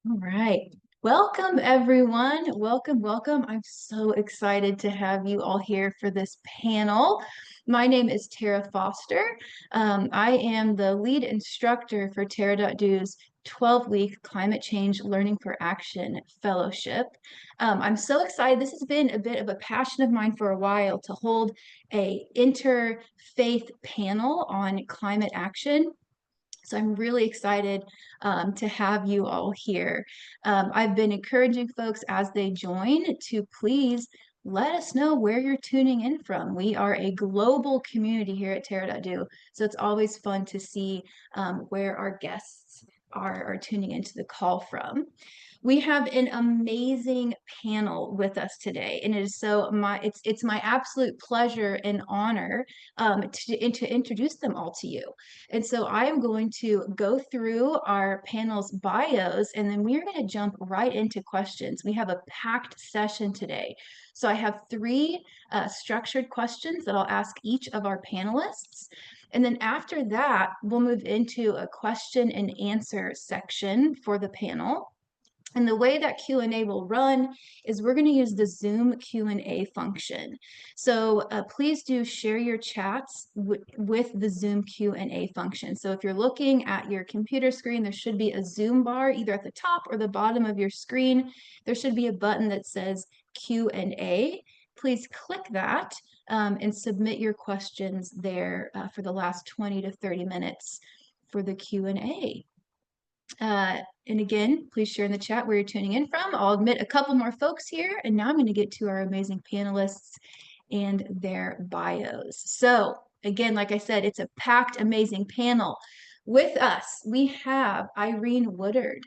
All right. Welcome, everyone. Welcome, welcome. I'm so excited to have you all here for this panel. My name is Tara Foster. I am the lead instructor for Tara.do's 12-week Climate Change Learning for Action Fellowship. I'm so excited. This has been a bit of a passion of mine for a while to hold a interfaith panel on climate action. So I'm really excited to have you all here. I've been encouraging folks as they join to please let us know where you're tuning in from. We are a global community here at Tara.do, so it's always fun to see where our guests are tuning into the call from. We have an amazing panel with us today, and it is it's my absolute pleasure and honor to introduce them all to you. And so I am going to go through our panel's bios, and then we're going to jump right into questions. We have a packed session today. So I have three structured questions that I'll ask each of our panelists. And then after that, we'll move into a question and answer section for the panel. And the way that Q&A will run is we're going to use the Zoom Q&A function. So please do share your chats with the Zoom Q&A function. So if you're looking at your computer screen, there should be a Zoom bar either at the top or the bottom of your screen. There should be a button that says Q&A. Please click that and submit your questions there for the last 20 to 30 minutes for the Q&A. And again, please share in the chat where you're tuning in from. I'll admit a couple more folks here, and now I'm going to get to our amazing panelists and their bios. So again, like I said, it's a packed, amazing panel. With us, we have Irene Woodard.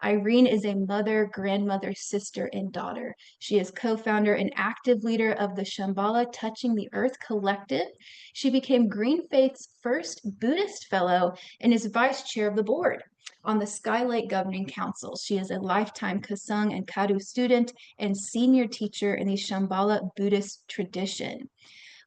Irene is a mother, grandmother, sister, and daughter. She is co-founder and active leader of the Shambhala Touching the Earth Collective. She became GreenFaith's first Buddhist Fellow and is vice chair of the board. On the Skylight Governing Council, she is a lifetime Kasung and Kado student and senior teacher in the Shambhala Buddhist tradition.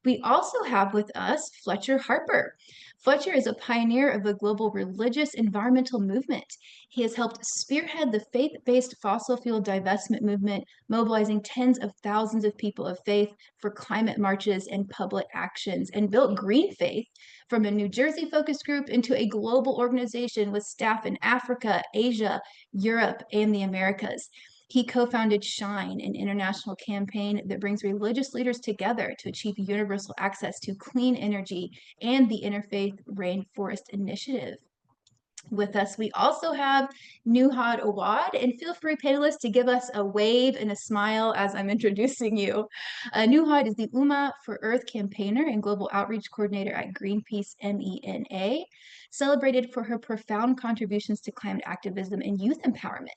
We also have with us Fletcher Harper. Fletcher is a pioneer of the global religious environmental movement. He has helped spearhead the faith-based fossil fuel divestment movement, mobilizing tens of thousands of people of faith for climate marches and public actions, and built GreenFaith from a New Jersey-focused group into a global organization with staff in Africa, Asia, Europe, and the Americas. He co-founded SHINE, an international campaign that brings religious leaders together to achieve universal access to clean energy, and the Interfaith Rainforest Initiative. With us, we also have Nuhad Awad, and feel free, panelists, to give us a wave and a smile as I'm introducing you. Nuhad is the UMA for Earth campaigner and global outreach coordinator at Greenpeace MENA, celebrated for her profound contributions to climate activism and youth empowerment.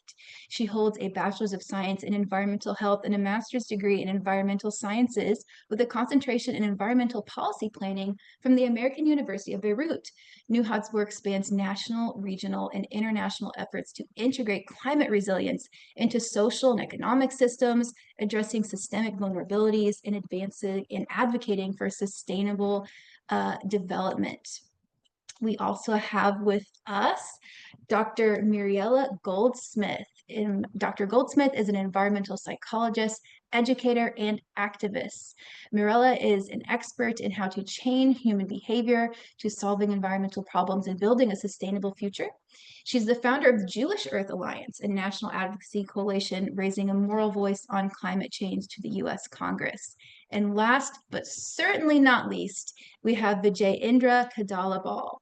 She holds a Bachelor's of Science in Environmental Health and a Master's degree in Environmental Sciences with a concentration in environmental policy planning from the American University of Beirut. Nuhad's work spans national, regional, and international efforts to integrate climate resilience into social and economic systems, addressing systemic vulnerabilities, and advancing and advocating for sustainable development. We also have with us Dr. Miriella Goldsmith. Dr. Goldsmith is an environmental psychologist, educator, and activist. Mirella is an expert in how to change human behavior to solving environmental problems and building a sustainable future. She's the founder of the Jewish Earth Alliance, a national advocacy coalition raising a moral voice on climate change to the U.S. Congress. And last, but certainly not least, we have Vijay Indra Kadalabal.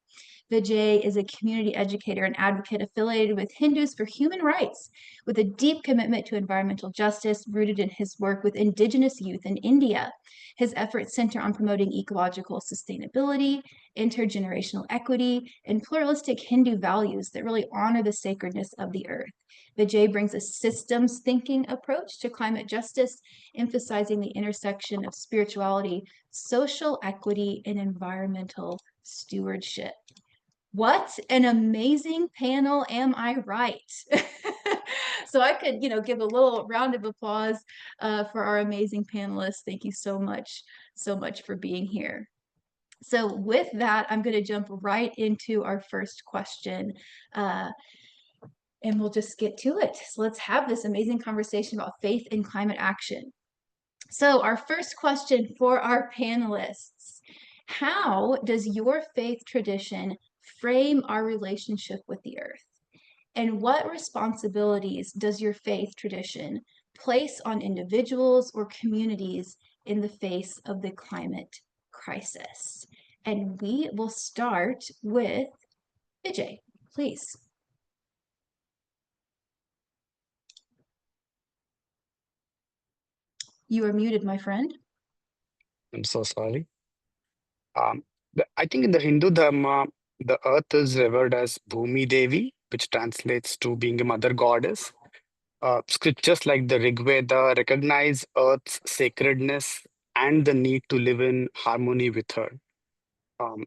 Vijay is a community educator and advocate affiliated with Hindus for Human Rights, with a deep commitment to environmental justice rooted in his work with Indigenous youth in India. His efforts center on promoting ecological sustainability, intergenerational equity, and pluralistic Hindu values that really honor the sacredness of the earth. Vijay brings a systems thinking approach to climate justice, emphasizing the intersection of spirituality, social equity, and environmental stewardship. What an amazing panel, am I right? So I could, give a little round of applause for our amazing panelists. Thank you so much for being here. So with that, I'm going to jump right into our first question. and we'll just get to it. So let's have this amazing conversation about faith and climate action. So our first question for our panelists: how does your faith tradition frame our relationship with the earth? And what responsibilities does your faith tradition place on individuals or communities in the face of the climate crisis? And we will start with Vijay, please. You are muted, my friend. I'm so sorry. I think in the Hindu Dharma, the earth is revered as Bhumi Devi, which translates to being a mother goddess. Scriptures like the Rig Veda recognize earth's sacredness and the need to live in harmony with her.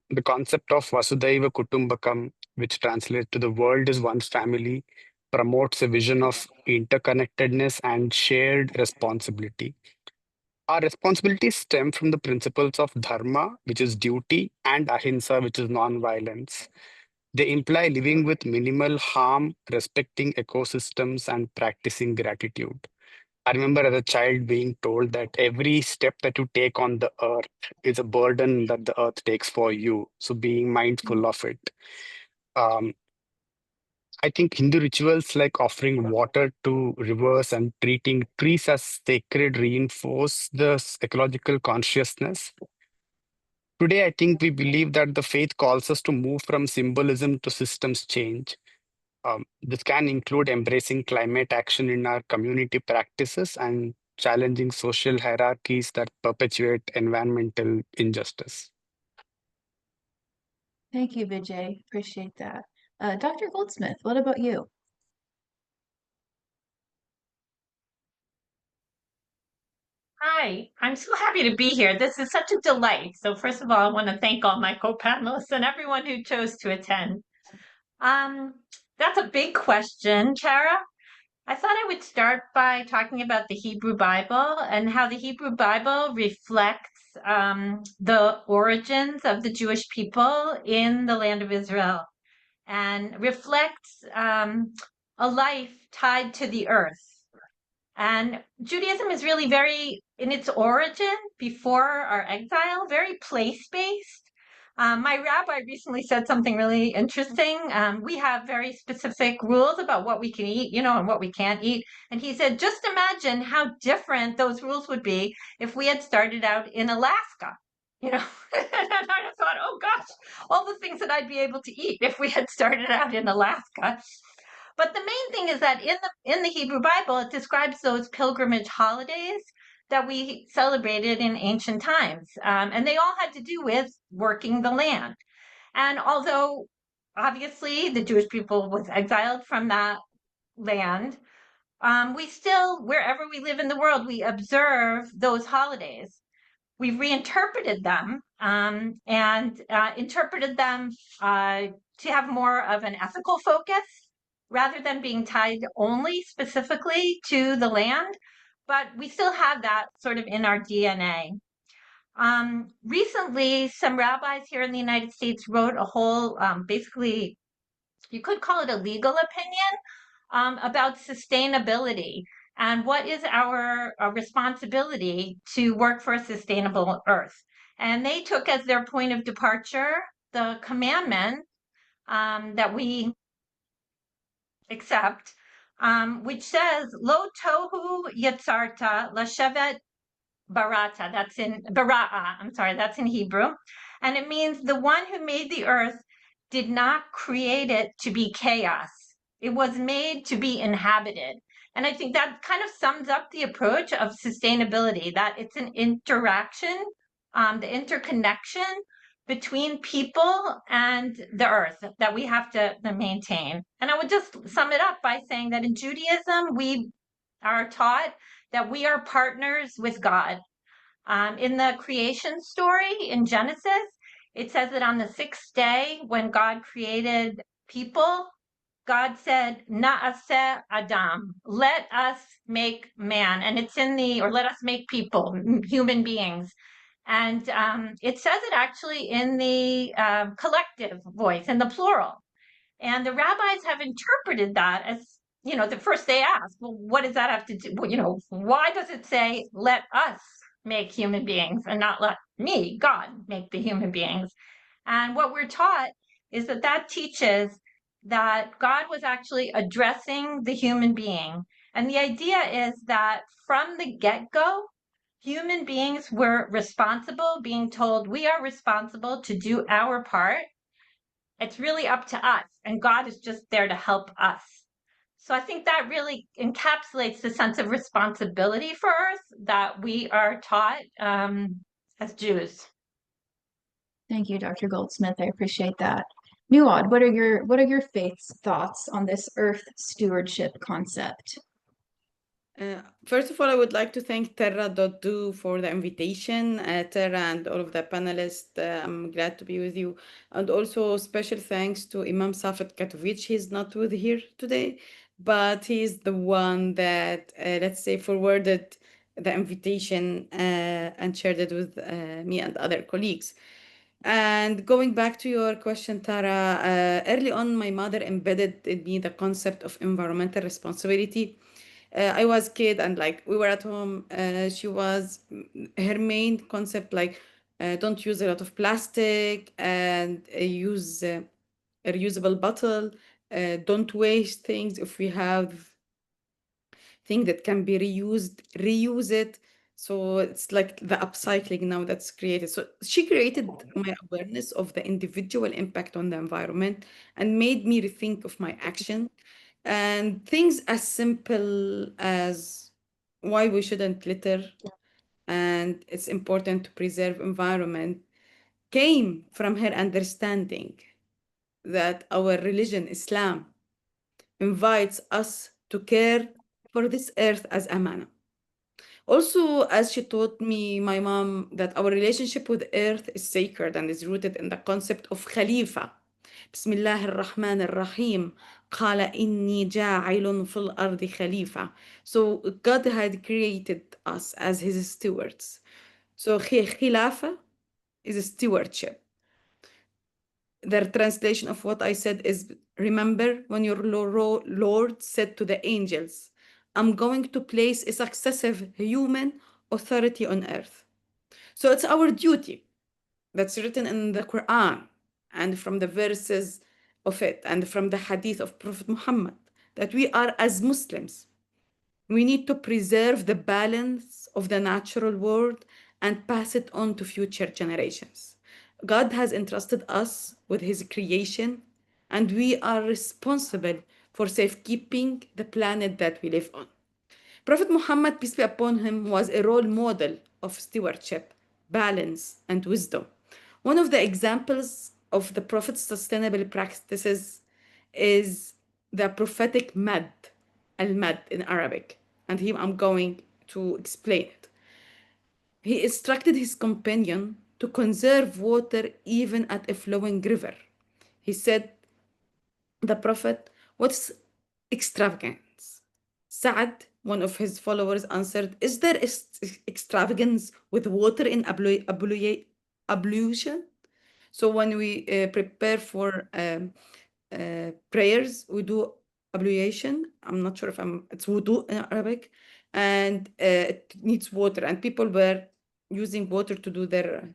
The concept of Vasudhaiva Kutumbakam, which translates to the world is one family, promotes a vision of interconnectedness and shared responsibility. Our responsibilities stem from the principles of dharma, which is duty, and ahimsa, which is non-violence. They imply living with minimal harm, respecting ecosystems, and practicing gratitude. I remember as a child being told that every step that you take on the earth is a burden that the earth takes for you. So being mindful of it. Um, I think Hindu rituals like offering water to rivers and treating trees as sacred reinforce this ecological consciousness. Today, I think we believe that the faith calls us to move from symbolism to systems change. This can include embracing climate action in our community practices and challenging social hierarchies that perpetuate environmental injustice. Thank you, Vijay. Appreciate that. Dr. Goldsmith, what about you? Hi, I'm so happy to be here. This is such a delight. So first of all, I want to thank all my co-panelists and everyone who chose to attend. Um, that's a big question, Tara. I thought I would start by talking about the Hebrew Bible and how the Hebrew Bible reflects the origins of the Jewish people in the land of Israel and reflects a life tied to the earth. And Judaism is really very, in its origin, before our exile, very place-based. My rabbi recently said something really interesting. We have very specific rules about what we can eat, and what we can't eat. And he said, just imagine how different those rules would be if we had started out in Alaska. And I thought, oh gosh, all the things that I'd be able to eat if we had started out in Alaska. But the main thing is that in the Hebrew Bible, it describes those pilgrimage holidays that we celebrated in ancient times. And they all had to do with working the land. And although obviously the Jewish people was exiled from that land, we still, wherever we live in the world, we observe those holidays. We've reinterpreted them and interpreted them to have more of an ethical focus rather than being tied only specifically to the land, but we still have that sort of in our DNA. Recently, some rabbis here in the United States wrote a whole, basically, you could call it a legal opinion about sustainability and what is our responsibility to work for a sustainable earth. And they took as their point of departure the commandment that we accept, which says, Lo tohu yitzarta lashevet barata. That's in bara'a. I'm sorry, that's in Hebrew. And it means the one who made the earth did not create it to be chaos. It was made to be inhabited. And I think that kind of sums up the approach of sustainability, that it's an interaction, the interconnection between people and the earth that we have to maintain. And I would just sum it up by saying that in Judaism, we are taught that we are partners with God. In the creation story in Genesis, it says that on the sixth day, when God created people, God said, Na'aseh Adam, let us make man. And it's or let us make people, human beings. And it says it actually in the collective voice, in the plural. And the rabbis have interpreted that as, the first they ask, well, what does that have to do? Well, why does it say, let us make human beings and not let me, God, make the human beings? And what we're taught is that teaches that God was actually addressing the human being. And the idea is that from the get-go, human beings were responsible, being told we are responsible to do our part. It's really up to us, and God is just there to help us. So I think that really encapsulates the sense of responsibility for us that we are taught as Jews. Thank you, Dr. Goldsmith. I appreciate that. Nuad, what are your faith's thoughts on this earth stewardship concept? First of all, I would like to thank Terra.do for the invitation, Terra and all of the panelists. I'm glad to be with you. And also special thanks to Imam Safet Katovic. He's not with here today, but he's the one that, let's say, forwarded the invitation and shared it with me and other colleagues. And going back to your question, Tara, early on, my mother embedded in me the concept of environmental responsibility. I was a kid and we were at home. Her main concept don't use a lot of plastic and use a reusable bottle. Don't waste things. If we have thing that can be reused, reuse it. So it's like the upcycling now that's created. So she created my awareness of the individual impact on the environment and made me rethink of my action. And things as simple as why we shouldn't litter and it's important to preserve environment came from her understanding that our religion, Islam, invites us to care for this earth as amana. Also, as she taught me, my mom, that our relationship with earth is sacred and is rooted in the concept of khalifa. بسم الله الرحمن الرحيم قال إني جاعل في الأرض خليفة. So God had created us as his stewards. So khilafa is a stewardship. The translation of what I said is, remember when your Lord said to the angels, I'm going to place a successive human authority on earth. So it's our duty that's written in the Quran and from the verses of it and from the hadith of Prophet Muhammad that we are as Muslims. We need to preserve the balance of the natural world and pass it on to future generations. God has entrusted us with his creation, and we are responsible for safekeeping the planet that we live on. Prophet Muhammad, peace be upon him, was a role model of stewardship, balance, and wisdom. One of the examples of the Prophet's sustainable practices is the prophetic mad, al-mad in Arabic, and here I'm going to explain it. He instructed his companion to conserve water even at a flowing river. He said, the Prophet, what's extravagance? Sa'ad, one of his followers, answered, is there extravagance with water in ablution? So when we prepare for prayers, we do ablution. I'm not sure if it's wudu in Arabic, and it needs water, and people were using water to do their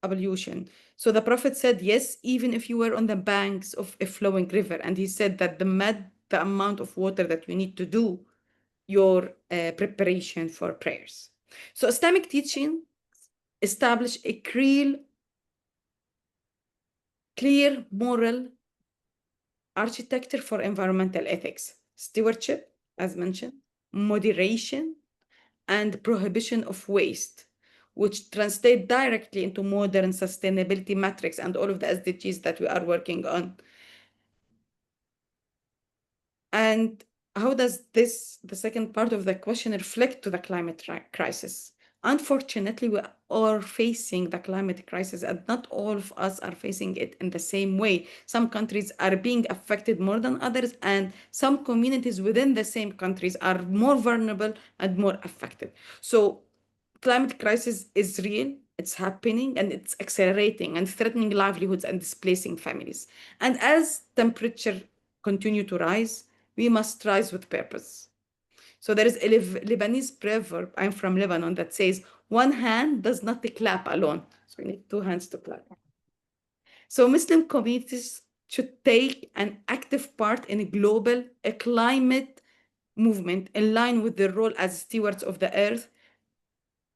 ablution. So the Prophet said, yes, even if you were on the banks of a flowing river, and he said that the amount of water that you need to do your preparation for prayers. So Islamic teaching establish a clear moral architecture for environmental ethics, stewardship, as mentioned, moderation, and prohibition of waste, which translate directly into modern sustainability metrics and all of the SDGs that we are working on. And how does this, the second part of the question, reflect to the climate crisis? Unfortunately, we are facing the climate crisis, and not all of us are facing it in the same way. Some countries are being affected more than others, and some communities within the same countries are more vulnerable and more affected. So climate crisis is real. It's happening and it's accelerating and threatening livelihoods and displacing families. And as temperature continue to rise, we must rise with purpose. So there is a Lebanese proverb, I'm from Lebanon, that says, one hand does not clap alone. So we need two hands to clap. So Muslim communities should take an active part in a global climate movement in line with their role as stewards of the earth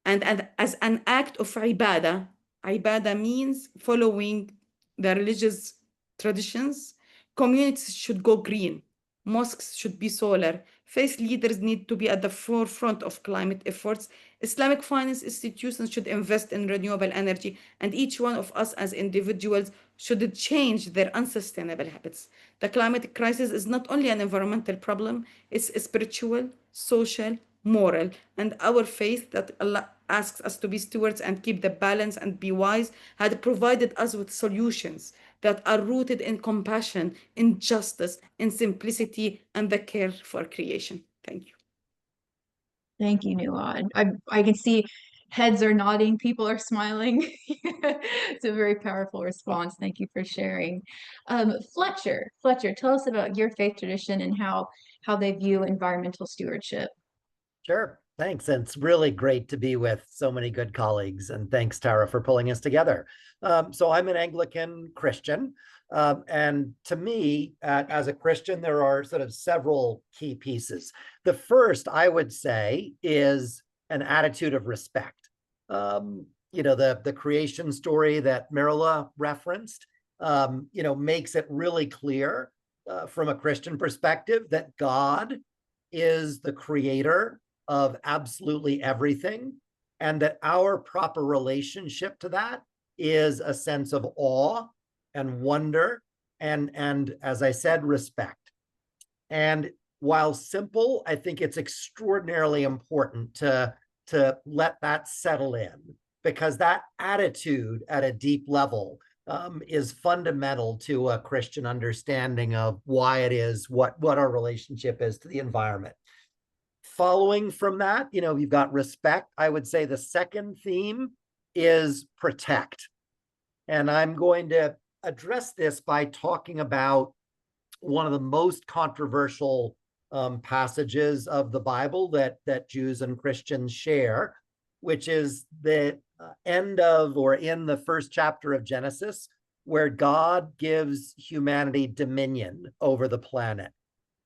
and as an act of ibadah. Ibadah means following the religious traditions. Communities should go green. Mosques should be solar. Faith leaders need to be at the forefront of climate efforts. Islamic finance institutions should invest in renewable energy, and each one of us as individuals should change their unsustainable habits. The climate crisis is not only an environmental problem, it's spiritual, social, moral, and our faith that Allah asks us to be stewards and keep the balance and be wise had provided us with solutions that are rooted in compassion, in justice, in simplicity, and the care for creation. Thank you. Thank you, Nuad. I can see heads are nodding, people are smiling. It's a very powerful response. Thank you for sharing. Fletcher, tell us about your faith tradition and how they view environmental stewardship. Sure. Thanks. And it's really great to be with so many good colleagues. And thanks, Tara, for pulling us together. So I'm an Anglican Christian. And to me, as a Christian, there are sort of several key pieces. The first, I would say, is an attitude of respect. The creation story that Mirla referenced, makes it really clear from a Christian perspective that God is the creator of absolutely everything, and that our proper relationship to that is a sense of awe and wonder and as I said, respect. And while simple, I think it's extraordinarily important to let that settle in, because that attitude at a deep level is fundamental to a Christian understanding of why it is, what our relationship is to the environment. Following from that, you've got respect. I would say the second theme is protect. And I'm going to address this by talking about one of the most controversial passages of the Bible that Jews and Christians share, which is the end of or in the first chapter of Genesis, where God gives humanity dominion over the planet.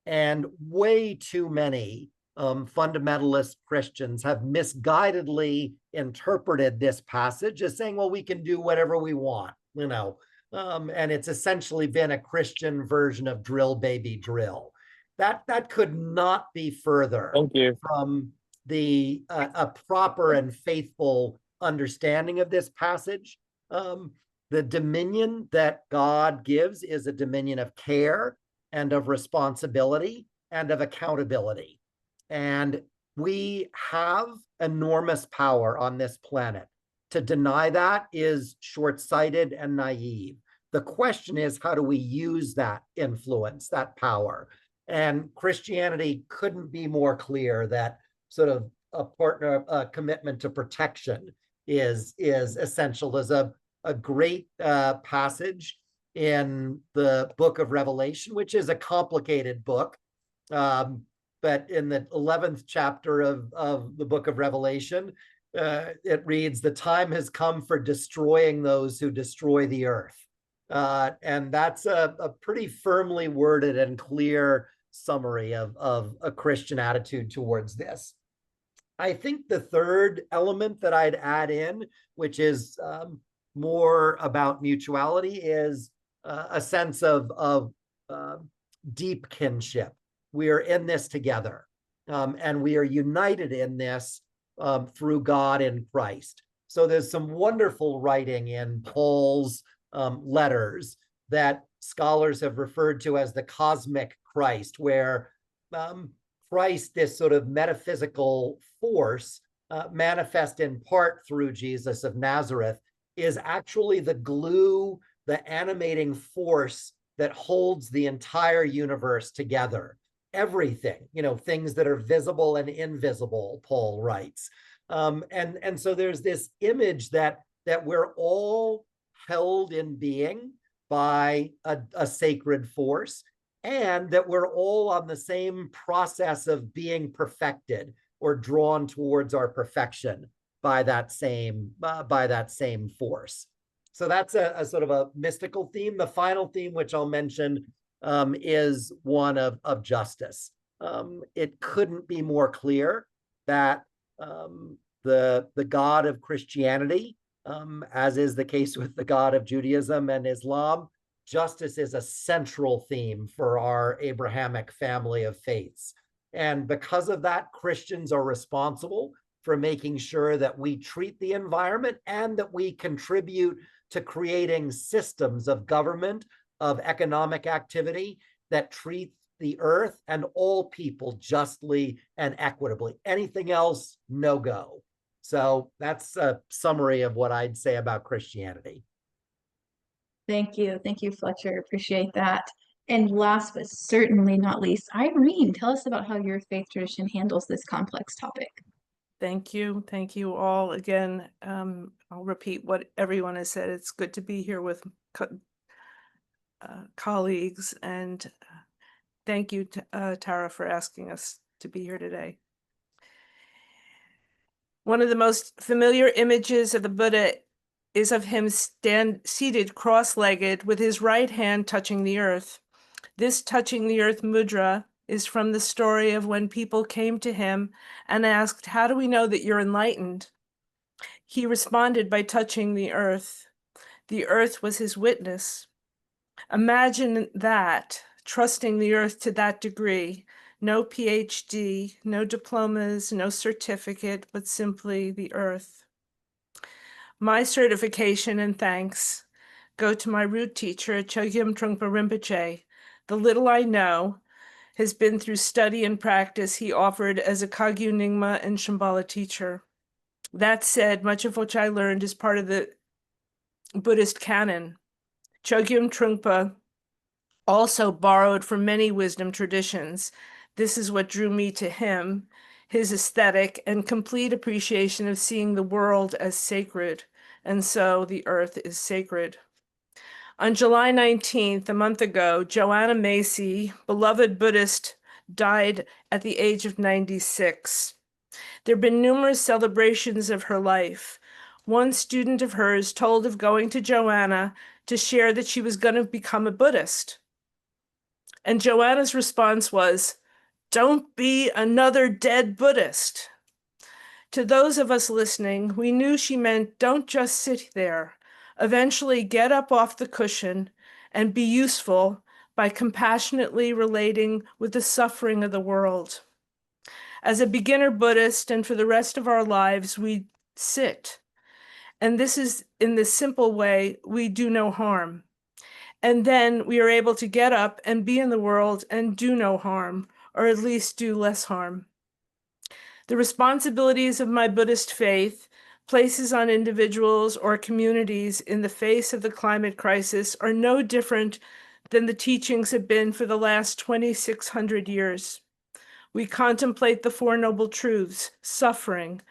And way too many fundamentalist Christians have misguidedly interpreted this passage as saying, well, we can do whatever we want, and it's essentially been a Christian version of drill, baby, drill. That could not be further from a proper and faithful understanding of this passage. The dominion that God gives is a dominion of care and of responsibility and of accountability. And we have enormous power on this planet. To deny that is short-sighted and naive. The question is, how do we use that influence, that power? And Christianity couldn't be more clear that sort of a commitment to protection is essential. There's a great passage in the book of Revelation, which is a complicated book. But in the 11th chapter of the book of Revelation, it reads, "The time has come for destroying those who destroy the earth." And that's a pretty firmly worded and clear summary of a Christian attitude towards this. I think the third element that I'd add in, which is more about mutuality, is a sense of deep kinship. We are in this together, and we are united in this through God in Christ. So there's some wonderful writing in Paul's letters that scholars have referred to as the cosmic Christ, where Christ, this sort of metaphysical force, manifest in part through Jesus of Nazareth, is actually the glue, the animating force that holds the entire universe together. Everything, things that are visible and invisible, Paul writes, And so there's this image that we're all held in being by a sacred force, and that we're all on the same process of being perfected or drawn towards our perfection by that same force. So that's a sort of a mystical theme. The final theme, which I'll mention, is one of justice. It couldn't be more clear that the God of Christianity, as is the case with the God of Judaism and Islam, justice is a central theme for our Abrahamic family of faiths. And because of that, Christians are responsible for making sure that we treat the environment and that we contribute to creating systems of government, of economic activity that treat the earth and all people justly and equitably. Anything else, no go. So that's a summary of what I'd say about Christianity. Thank you. Thank you, Fletcher. Appreciate that. And last but certainly not least, Irene, tell us about how your faith tradition handles this complex topic. Thank you. Thank you all again. I'll repeat what everyone has said. It's good to be here with colleagues, and thank you, Tara, for asking us to be here today. One of the most familiar images of the Buddha is of him seated cross-legged with his right hand touching the earth. This touching the earth mudra is from the story of when people came to him and asked, "How do we know that you're enlightened?" He responded by touching the earth. The earth was his witness. Imagine that, trusting the earth to that degree. No PhD, no diplomas, no certificate, but simply the earth. My certification and thanks go to my root teacher, Chogyam Trungpa Rinpoche. The little I know has been through study and practice he offered as a Kagyu Nyingma and Shambhala teacher. That said, much of which I learned is part of the Buddhist canon. Chogyam Trungpa also borrowed from many wisdom traditions. This is what drew me to him, his aesthetic and complete appreciation of seeing the world as sacred, and so the earth is sacred. On July 19th, a month ago, Joanna Macy, beloved Buddhist, died at the age of 96. There have been numerous celebrations of her life. One student of hers told of going to Joanna to share that she was going to become a Buddhist. And Joanna's response was, "Don't be another dead Buddhist." To those of us listening, we knew she meant don't just sit there. Eventually get up off the cushion and be useful by compassionately relating with the suffering of the world. As a beginner Buddhist, and for the rest of our lives, we sit. And this is, in this simple way, we do no harm. And then we are able to get up and be in the world and do no harm, or at least do less harm. The responsibilities of my Buddhist faith places on individuals or communities in the face of the climate crisis are no different than the teachings have been for the last 2,600 years. We contemplate the Four Noble Truths, suffering,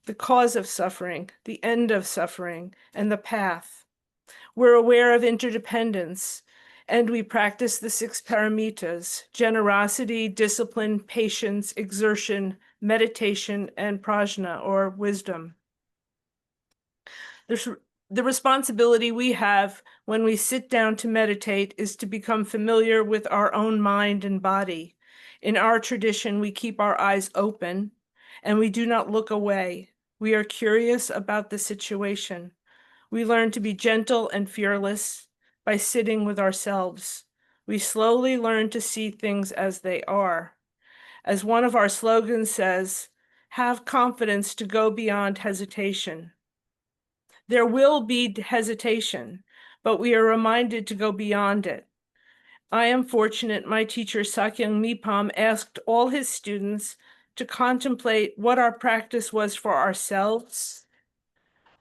the cause of suffering, the end of suffering, and the path. We're aware of interdependence, and we practice the 6 paramitas: generosity, discipline, patience, exertion, meditation, and prajna, or wisdom. The responsibility we have when we sit down to meditate is to become familiar with our own mind and body. In our tradition, we keep our eyes open and we do not look away. We are curious about the situation. We learn to be gentle and fearless by sitting with ourselves. We slowly learn to see things as they are. As one of our slogans says, have confidence to go beyond hesitation. There will be hesitation, but we are reminded to go beyond it. I am fortunate my teacher Sakyong Mipam asked all his students to contemplate what our practice was for ourselves,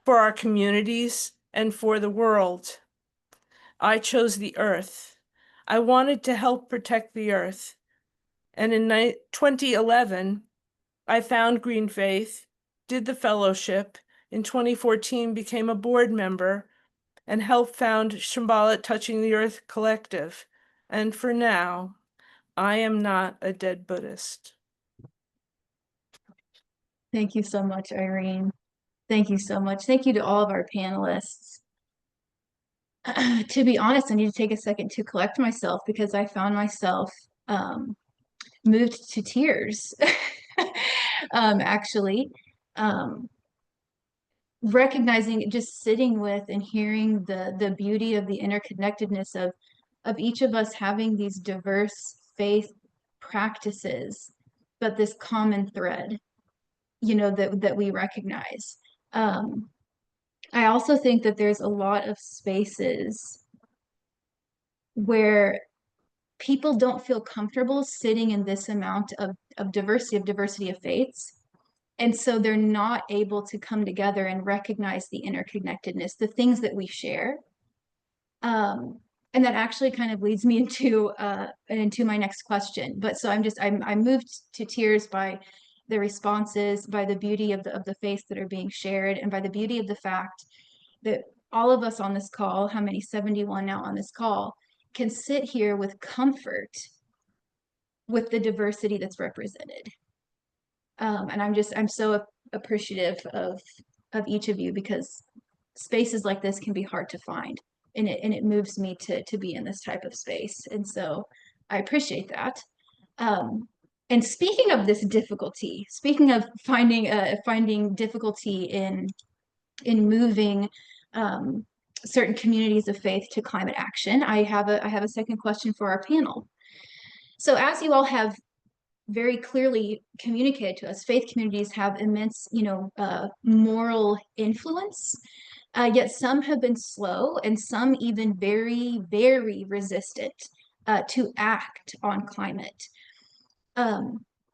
for our communities, and for the world. I chose the earth. I wanted to help protect the earth. And in 2011, I found GreenFaith did the fellowship. In 2014, became a board member and helped found Shambhala Touching the Earth Collective. And for now, I am not a dead Buddhist. Thank you so much, Irene. Thank you so much. Thank you to all of our panelists. To be honest, I need to take a second to collect myself because I found myself moved to tears, actually. Recognizing, just sitting with and hearing the beauty of the interconnectedness of each of us having these diverse faith practices, but this common thread, you know, that we recognize. I also think that there's a lot of spaces where people don't feel comfortable sitting in this amount of diversity of faiths. And so they're not able to come together and recognize the interconnectedness, the things that we share. And that actually kind of leads me into my next question. But so I'm moved to tears by the responses, by the beauty of the faiths that are being shared, and by the beauty of the fact that all of us on this call, how many, 71 now on this call, can sit here with comfort with the diversity that's represented. And I'm so appreciative of each of you, because spaces like this can be hard to find, and it moves me to be in this type of space. And so I appreciate that. And speaking of this difficulty, speaking of finding difficulty in moving certain communities of faith to climate action, I have a second question for our panel. So as you all have very clearly communicated to us, faith communities have immense, moral influence, yet some have been slow and some even very, very resistant to act on climate.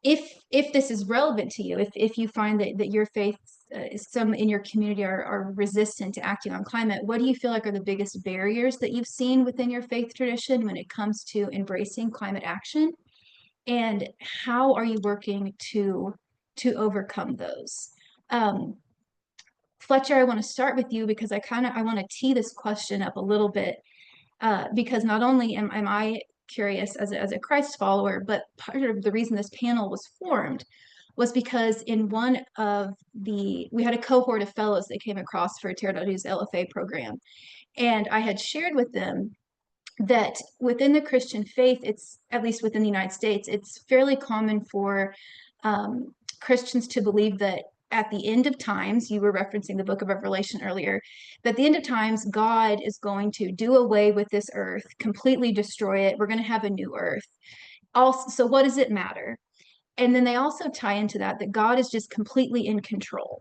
If this is relevant to you, if you find that your faith, some in your community are resistant to acting on climate, what do you feel like are the biggest barriers that you've seen within your faith tradition when it comes to embracing climate action? And how are you working to overcome those? Fletcher, I want to start with you because I want to tee this question up a little bit, because not only am I curious as a Christ follower, but part of the reason this panel was formed was because in we had a cohort of fellows that came across for Terradodu's LFA program, and I had shared with them that within the Christian faith, it's, at least within the United States, it's fairly common for Christians to believe that at the end of times, you were referencing the book of Revelation earlier, that at the end of times, God is going to do away with this earth, completely destroy it. We're going to have a new earth. Also, so what does it matter? And then they also tie into that God is just completely in control.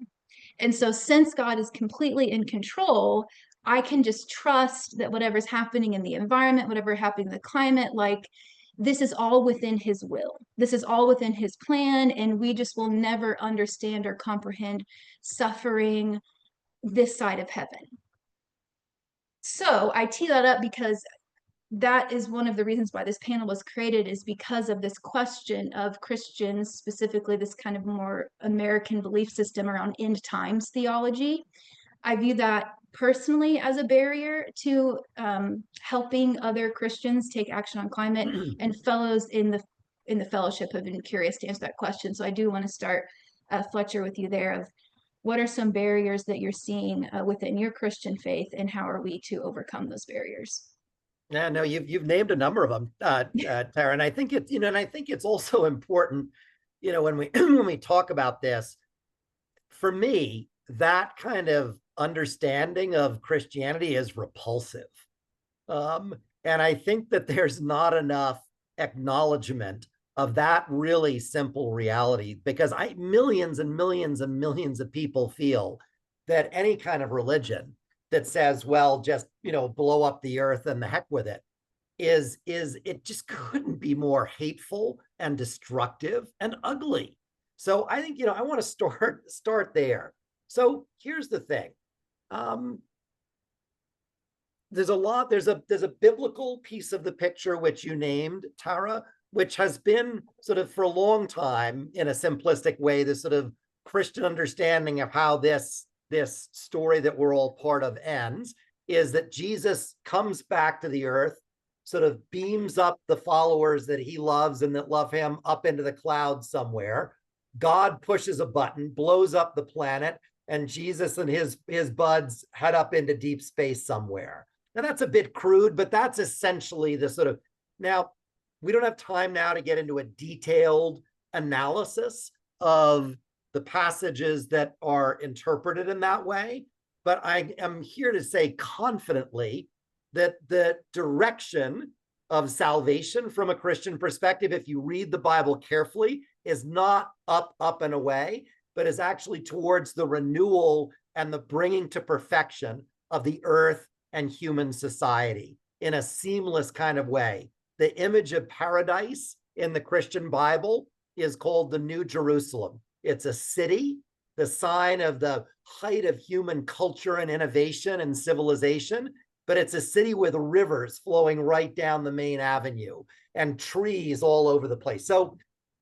And so since God is completely in control, I can just trust that whatever's happening in the environment, whatever happening in the climate, like this is all within his will. This is all within his plan, and we just will never understand or comprehend suffering this side of heaven. So I tee that up because that is one of the reasons why this panel was created, is because of this question of Christians, specifically this kind of more American belief system around end times theology. I view that personally as a barrier to helping other Christians take action on climate, and fellows in the fellowship have been curious to answer that question. So I do want to start, Fletcher, with you there, of what are some barriers that you're seeing within your Christian faith, and how are we to overcome those barriers? Yeah, no, you've named a number of them, Tara, and I think it's also important, when we when we talk about this, for me, that kind of understanding of Christianity is repulsive, and I think that there's not enough acknowledgement of that really simple reality, because millions and millions and millions of people feel that any kind of religion that says, well, just, blow up the earth and the heck with it, it just couldn't be more hateful and destructive and ugly. So I think, I want to start there. So here's the thing. There's a biblical piece of the picture, which you named, Tara, which has been sort of for a long time, in a simplistic way, this sort of Christian understanding of how this story that we're all part of ends is that Jesus comes back to the earth, sort of beams up the followers that he loves and that love him up into the clouds somewhere. God pushes a button, blows up the planet, and Jesus and his buds head up into deep space somewhere. Now that's a bit crude, but that's essentially the sort of, now we don't have time now to get into a detailed analysis of the passages that are interpreted in that way, but I am here to say confidently that the direction of salvation from a Christian perspective, if you read the Bible carefully, is not up, up and away, but is actually towards the renewal and the bringing to perfection of the earth and human society in a seamless kind of way. The image of paradise in the Christian Bible is called the New Jerusalem. It's a city, the sign of the height of human culture and innovation and civilization, but it's a city with rivers flowing right down the main avenue and trees all over the place. So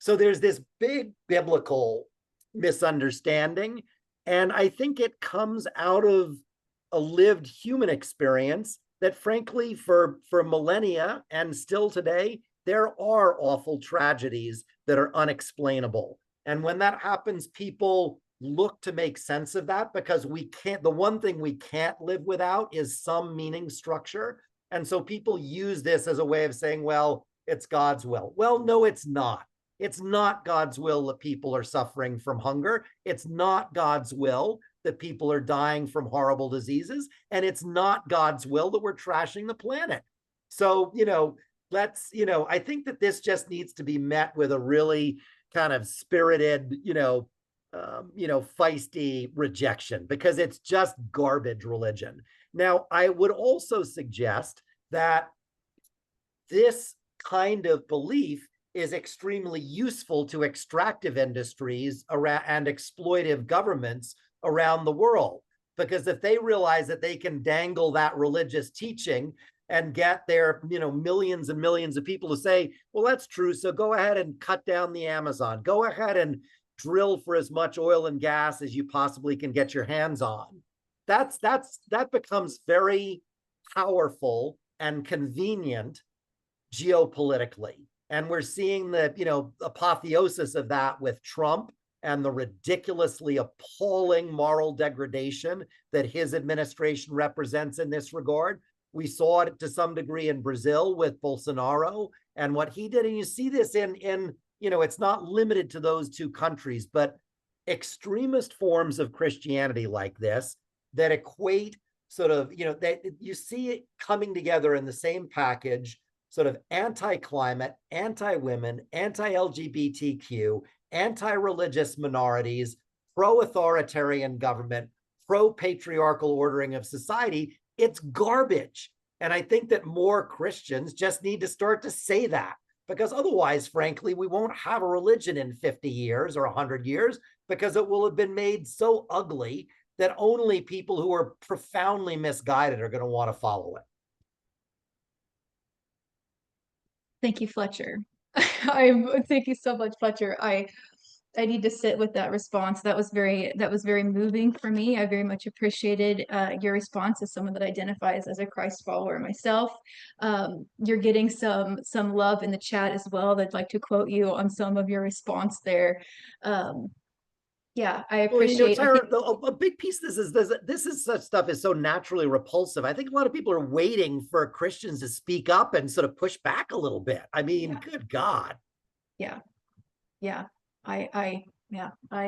there's this big biblical misunderstanding, and I think it comes out of a lived human experience that, frankly, for millennia and still today, there are awful tragedies that are unexplainable. And when that happens, people look to make sense of that, because we can't, the one thing we can't live without is some meaning structure. And so people use this as a way of saying, well, it's God's will. Well, no, it's not. It's not God's will that people are suffering from hunger. It's not God's will that people are dying from horrible diseases. And it's not God's will that we're trashing the planet. So, I think that this just needs to be met with a really kind of spirited, feisty rejection, because it's just garbage religion. Now, I would also suggest that this kind of belief is extremely useful to extractive industries around and exploitive governments around the world, because if they realize that they can dangle that religious teaching and get their millions and millions of people to say, well, that's true, so go ahead and cut down the Amazon, go ahead and drill for as much oil and gas as you possibly can get your hands on, that becomes very powerful and convenient geopolitically. And we're seeing the apotheosis of that with Trump and the ridiculously appalling moral degradation that his administration represents in this regard. We saw it to some degree in Brazil with Bolsonaro and what he did. And you see this in it's not limited to those two countries, but extremist forms of Christianity like this that equate you see it coming together in the same package, sort of anti-climate, anti-women, anti-LGBTQ, anti-religious minorities, pro-authoritarian government, pro-patriarchal ordering of society. It's garbage. And I think that more Christians just need to start to say that, because otherwise, frankly, we won't have a religion in 50 years or 100 years, because it will have been made so ugly that only people who are profoundly misguided are going to want to follow it. Thank you, Fletcher. Thank you so much, Fletcher. I need to sit with that response. That was very moving for me. I very much appreciated your response as someone that identifies as a Christ follower myself. You're getting some love in the chat as well. I'd like to quote you on some of your response there. Yeah, I appreciate. Well, Tara, a big piece of this is such stuff is so naturally repulsive. I think a lot of people are waiting for Christians to speak up and sort of push back a little bit. I mean, good God. Yeah. I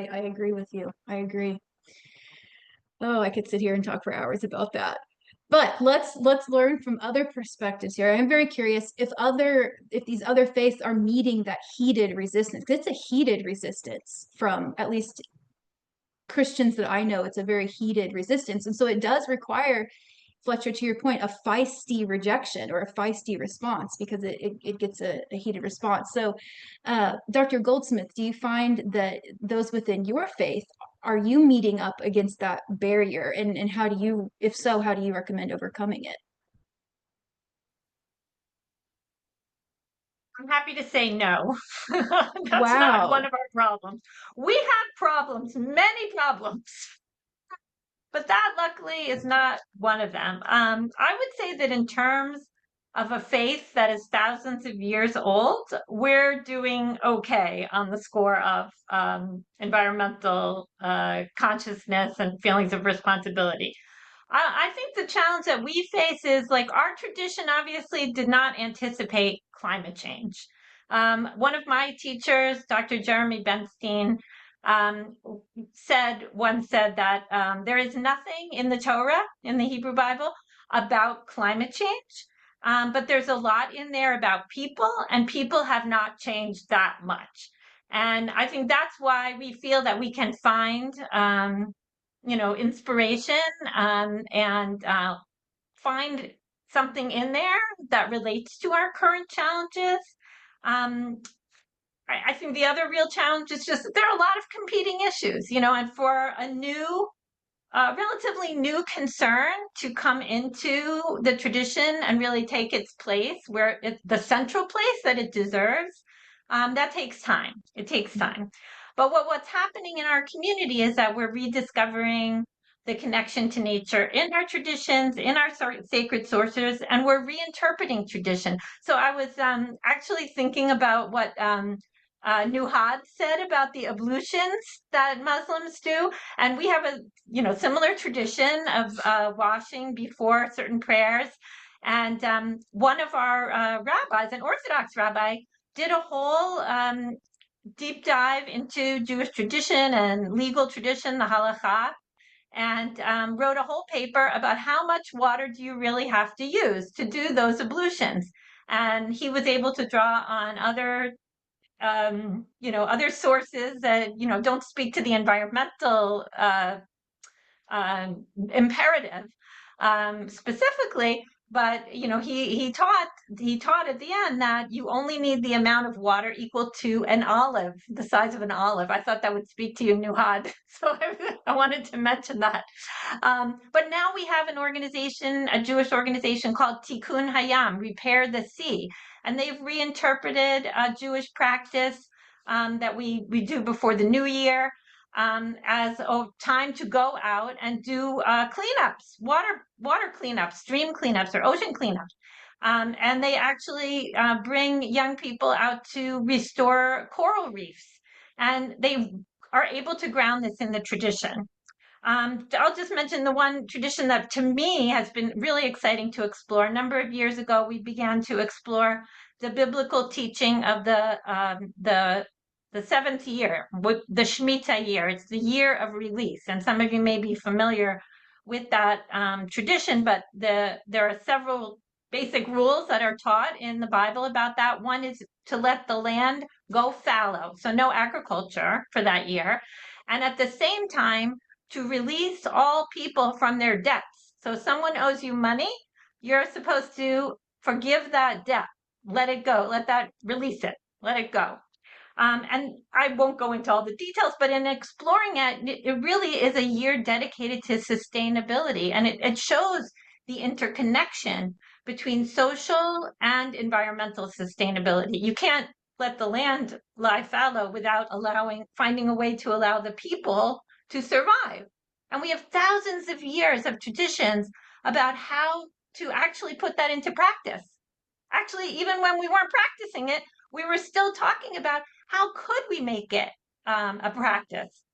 agree with you. I agree. Oh, I could sit here and talk for hours about that. But let's learn from other perspectives here. I'm very curious if these other faiths are meeting that heated resistance. It's a heated resistance from at least Christians that I know. It's a very heated resistance. And so it does require, Fletcher, to your point, a feisty rejection or a feisty response, because it gets a heated response. So Dr. Goldsmith, do you find that those within your faith, are you meeting up against that barrier? And how do you, if so, how do you recommend overcoming it? I'm happy to say no. That's not Wow. one of our problems. We have problems, many problems, but that luckily is not one of them. I would say that in terms of a faith that is thousands of years old, we're doing okay on the score of environmental consciousness and feelings of responsibility. I think the challenge that we face is like our tradition obviously did not anticipate climate change. One of my teachers, Dr. Jeremy Benstein, once said that there is nothing in the Torah, in the Hebrew Bible, about climate change, but there's a lot in there about people, and people have not changed that much. And I think that's why we feel that we can find inspiration and find something in there that relates to our current challenges. I think the other real challenge is just there are a lot of competing issues, and for a relatively new concern to come into the tradition and really take its place where it's the central place that it deserves, that takes time. It takes time. But what's happening in our community is that we're rediscovering the connection to nature in our traditions, in our sacred sources, and we're reinterpreting tradition. So I was actually thinking about what Nuhad said about the ablutions that Muslims do, and we have a similar tradition of washing before certain prayers. And one of our rabbis, an Orthodox rabbi, did a whole deep dive into Jewish tradition and legal tradition, the halakha, and wrote a whole paper about how much water do you really have to use to do those ablutions. And he was able to draw on other sources that don't speak to the environmental imperative specifically, but he taught at the end that you only need the amount of water equal to an olive, the size of an olive. I thought that would speak to you, Nuhad, so I wanted to mention that. But now we have an organization, a Jewish organization called Tikkun Hayam, Repair the Sea, and they've reinterpreted a Jewish practice that we do before the new year as a time to go out and do cleanups, water cleanups, stream cleanups, or ocean cleanups. And they actually bring young people out to restore coral reefs. And they are able to ground this in the tradition. I'll just mention the one tradition that to me has been really exciting to explore. A number of years ago, we began to explore the biblical teaching of the seventh year, the Shemitah year. It's the year of release. And some of you may be familiar with that tradition, but there are several basic rules that are taught in the Bible about that. One is to let the land go fallow, so no agriculture for that year. And at the same time, to release all people from their debts. So if someone owes you money, you're supposed to forgive that debt, let it go, release it, let it go. And I won't go into all the details, but in exploring it, it really is a year dedicated to sustainability. And it shows the interconnection between social and environmental sustainability. You can't let the land lie fallow without finding a way to allow the people to survive. And we have thousands of years of traditions about how to actually put that into practice. Actually, even when we weren't practicing it, we were still talking about how could we make it a practice.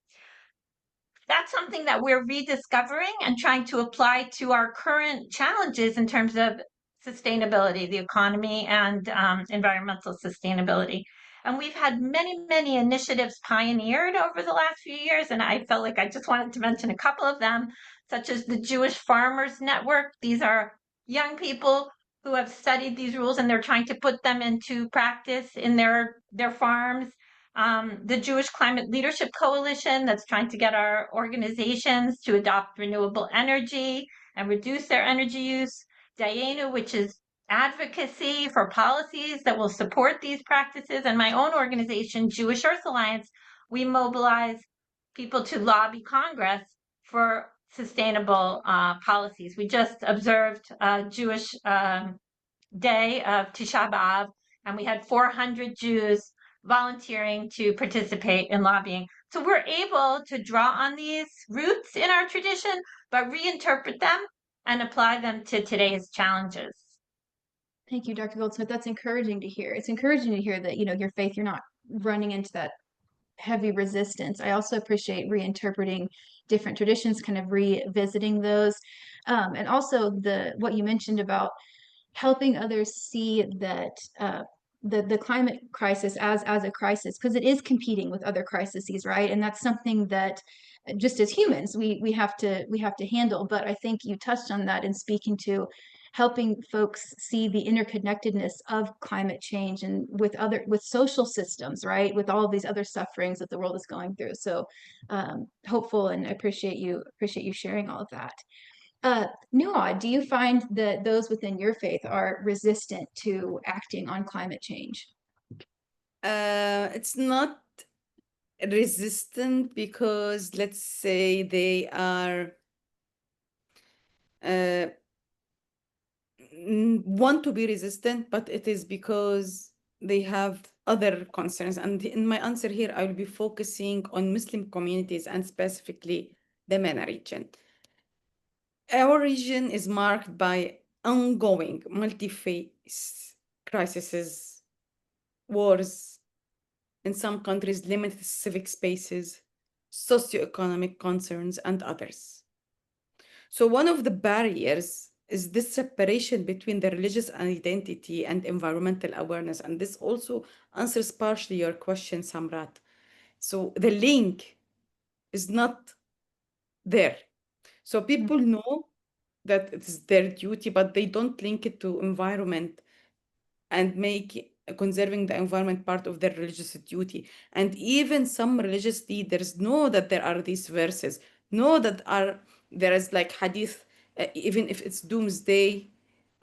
That's something that we're rediscovering and trying to apply to our current challenges in terms of sustainability, the economy, and environmental sustainability. And we've had many, many initiatives pioneered over the last few years, and I felt like I just wanted to mention a couple of them, such as the Jewish Farmers Network. These are young people who have studied these rules, and they're trying to put them into practice in their farms. The Jewish Climate Leadership Coalition, that's trying to get our organizations to adopt renewable energy and reduce their energy use. Dayenu, which is advocacy for policies that will support these practices. And my own organization, Jewish Earth Alliance, we mobilize people to lobby Congress for sustainable policies. We just observed a Jewish day of Tisha B'Av and we had 400 Jews volunteering to participate in lobbying. So we're able to draw on these roots in our tradition, but reinterpret them and apply them to today's challenges. Thank you, Dr. Goldsmith. That's encouraging to hear. It's encouraging to hear that, your faith, you're not running into that heavy resistance. I also appreciate reinterpreting different traditions, kind of revisiting those. And also what you mentioned about helping others see that the climate crisis as a crisis, because it is competing with other crises, right? And that's something that just as humans we have to handle. But I think you touched on that in speaking to helping folks see the interconnectedness of climate change and with social systems, right? With all of these other sufferings that the world is going through. So hopeful, and I appreciate you sharing all of that. Nuad, do you find that those within your faith are resistant to acting on climate change? It's not resistant because, let's say, they are want to be resistant, but it is because they have other concerns. And in my answer here, I will be focusing on Muslim communities and specifically the MENA region. Our region is marked by ongoing multi-phase crises, wars, in some countries, limited civic spaces, socioeconomic concerns, and others. So one of the barriers is this separation between the religious identity and environmental awareness. And this also answers partially your question, Samrat. So the link is not there. So people know that it's their duty, but they don't link it to environment and make conserving the environment part of their religious duty. And even some religious leaders know that there are these verses, know that there is like hadith, even if it's doomsday,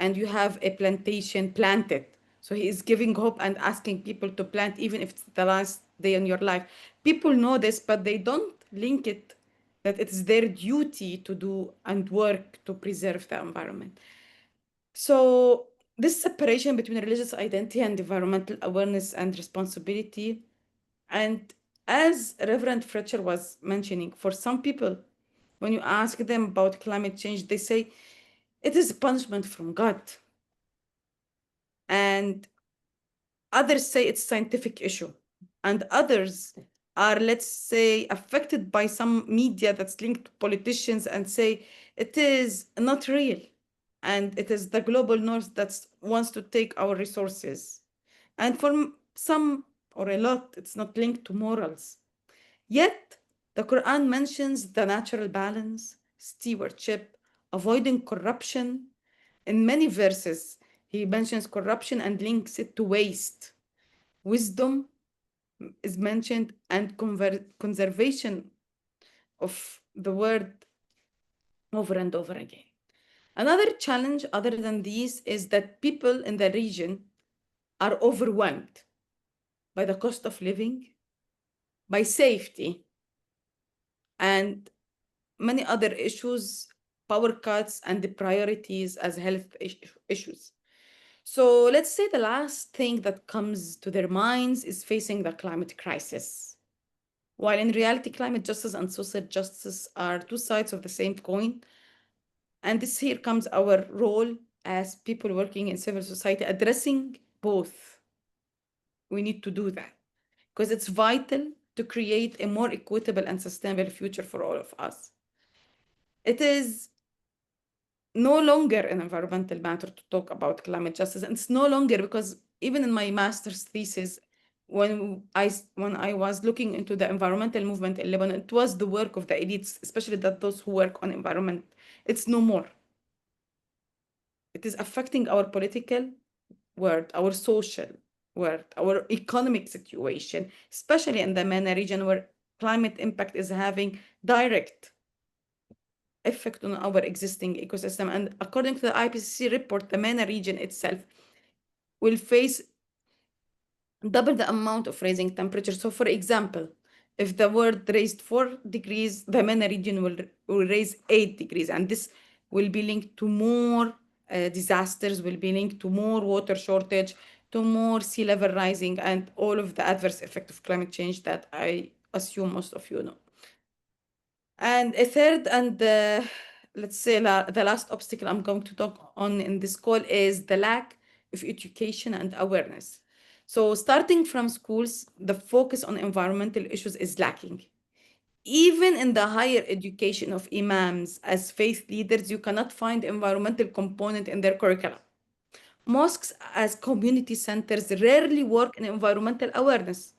and you have a plantation planted. So he is giving hope and asking people to plant, even if it's the last day in your life. People know this, but they don't link it that it's their duty to do and work to preserve the environment. So this separation between religious identity and environmental awareness and responsibility, and as Reverend Fletcher was mentioning, for some people, when you ask them about climate change, they say it is a punishment from God. And others say it's a scientific issue. And others are, let's say, affected by some media that's linked to politicians and say it is not real. And it is the global north that wants to take our resources. And for some or a lot, it's not linked to morals. Yet, the Quran mentions the natural balance, stewardship, avoiding corruption. In many verses, he mentions corruption and links it to waste. Wisdom is mentioned and conservation of the word over and over again. Another challenge other than these is that people in the region are overwhelmed by the cost of living, by safety, and many other issues, power cuts, and the priorities as health issues. So let's say the last thing that comes to their minds is facing the climate crisis. While in reality, climate justice and social justice are two sides of the same coin. And this here comes our role as people working in civil society, addressing both. We need to do that because it's vital to create a more equitable and sustainable future for all of us. It is no longer an environmental matter to talk about climate justice. And it's no longer, because even in my master's thesis, when I was looking into the environmental movement in Lebanon, it was the work of the elites, especially those who work on environment. It's no more. It is affecting our political world, our social world, our economic situation, especially in the MENA region where climate impact is having direct effect on our existing ecosystem. And according to the IPCC report, the MENA region itself will face double the amount of rising temperature. So for example, if the world raised 4 degrees, the MENA region will raise 8 degrees. And this will be linked to more disasters, will be linked to more water shortage, to more sea level rising and all of the adverse effect of climate change that I assume most of you know. And a third and let's say the last obstacle I'm going to talk on in this call is the lack of education and awareness. So starting from schools, the focus on environmental issues is lacking. Even in the higher education of imams as faith leaders, you cannot find environmental component in their curriculum. Mosques as community centers rarely work in environmental awareness.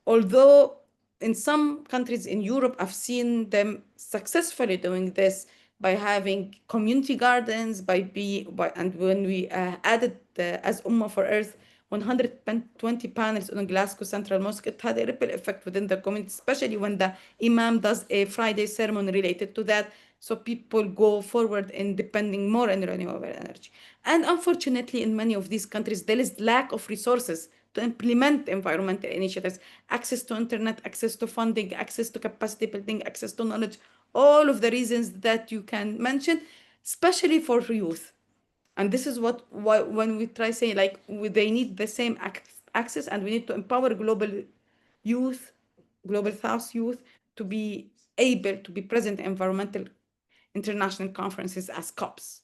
Although in some countries in Europe, I've seen them successfully doing this by having community gardens, and when we added as Ummah for Earth 120 panels on Glasgow Central Mosque, it had a ripple effect within the community, especially when the Imam does a Friday sermon related to that. So people go forward in depending more on renewable energy. And unfortunately, in many of these countries, there is lack of resources to implement environmental initiatives, access to internet, access to funding, access to capacity building, access to knowledge, all of the reasons that you can mention, especially for youth. And this is why when we try saying like they need the same access, and we need to empower global youth, global South youth, to be able to be present in environmental international conferences as COPs.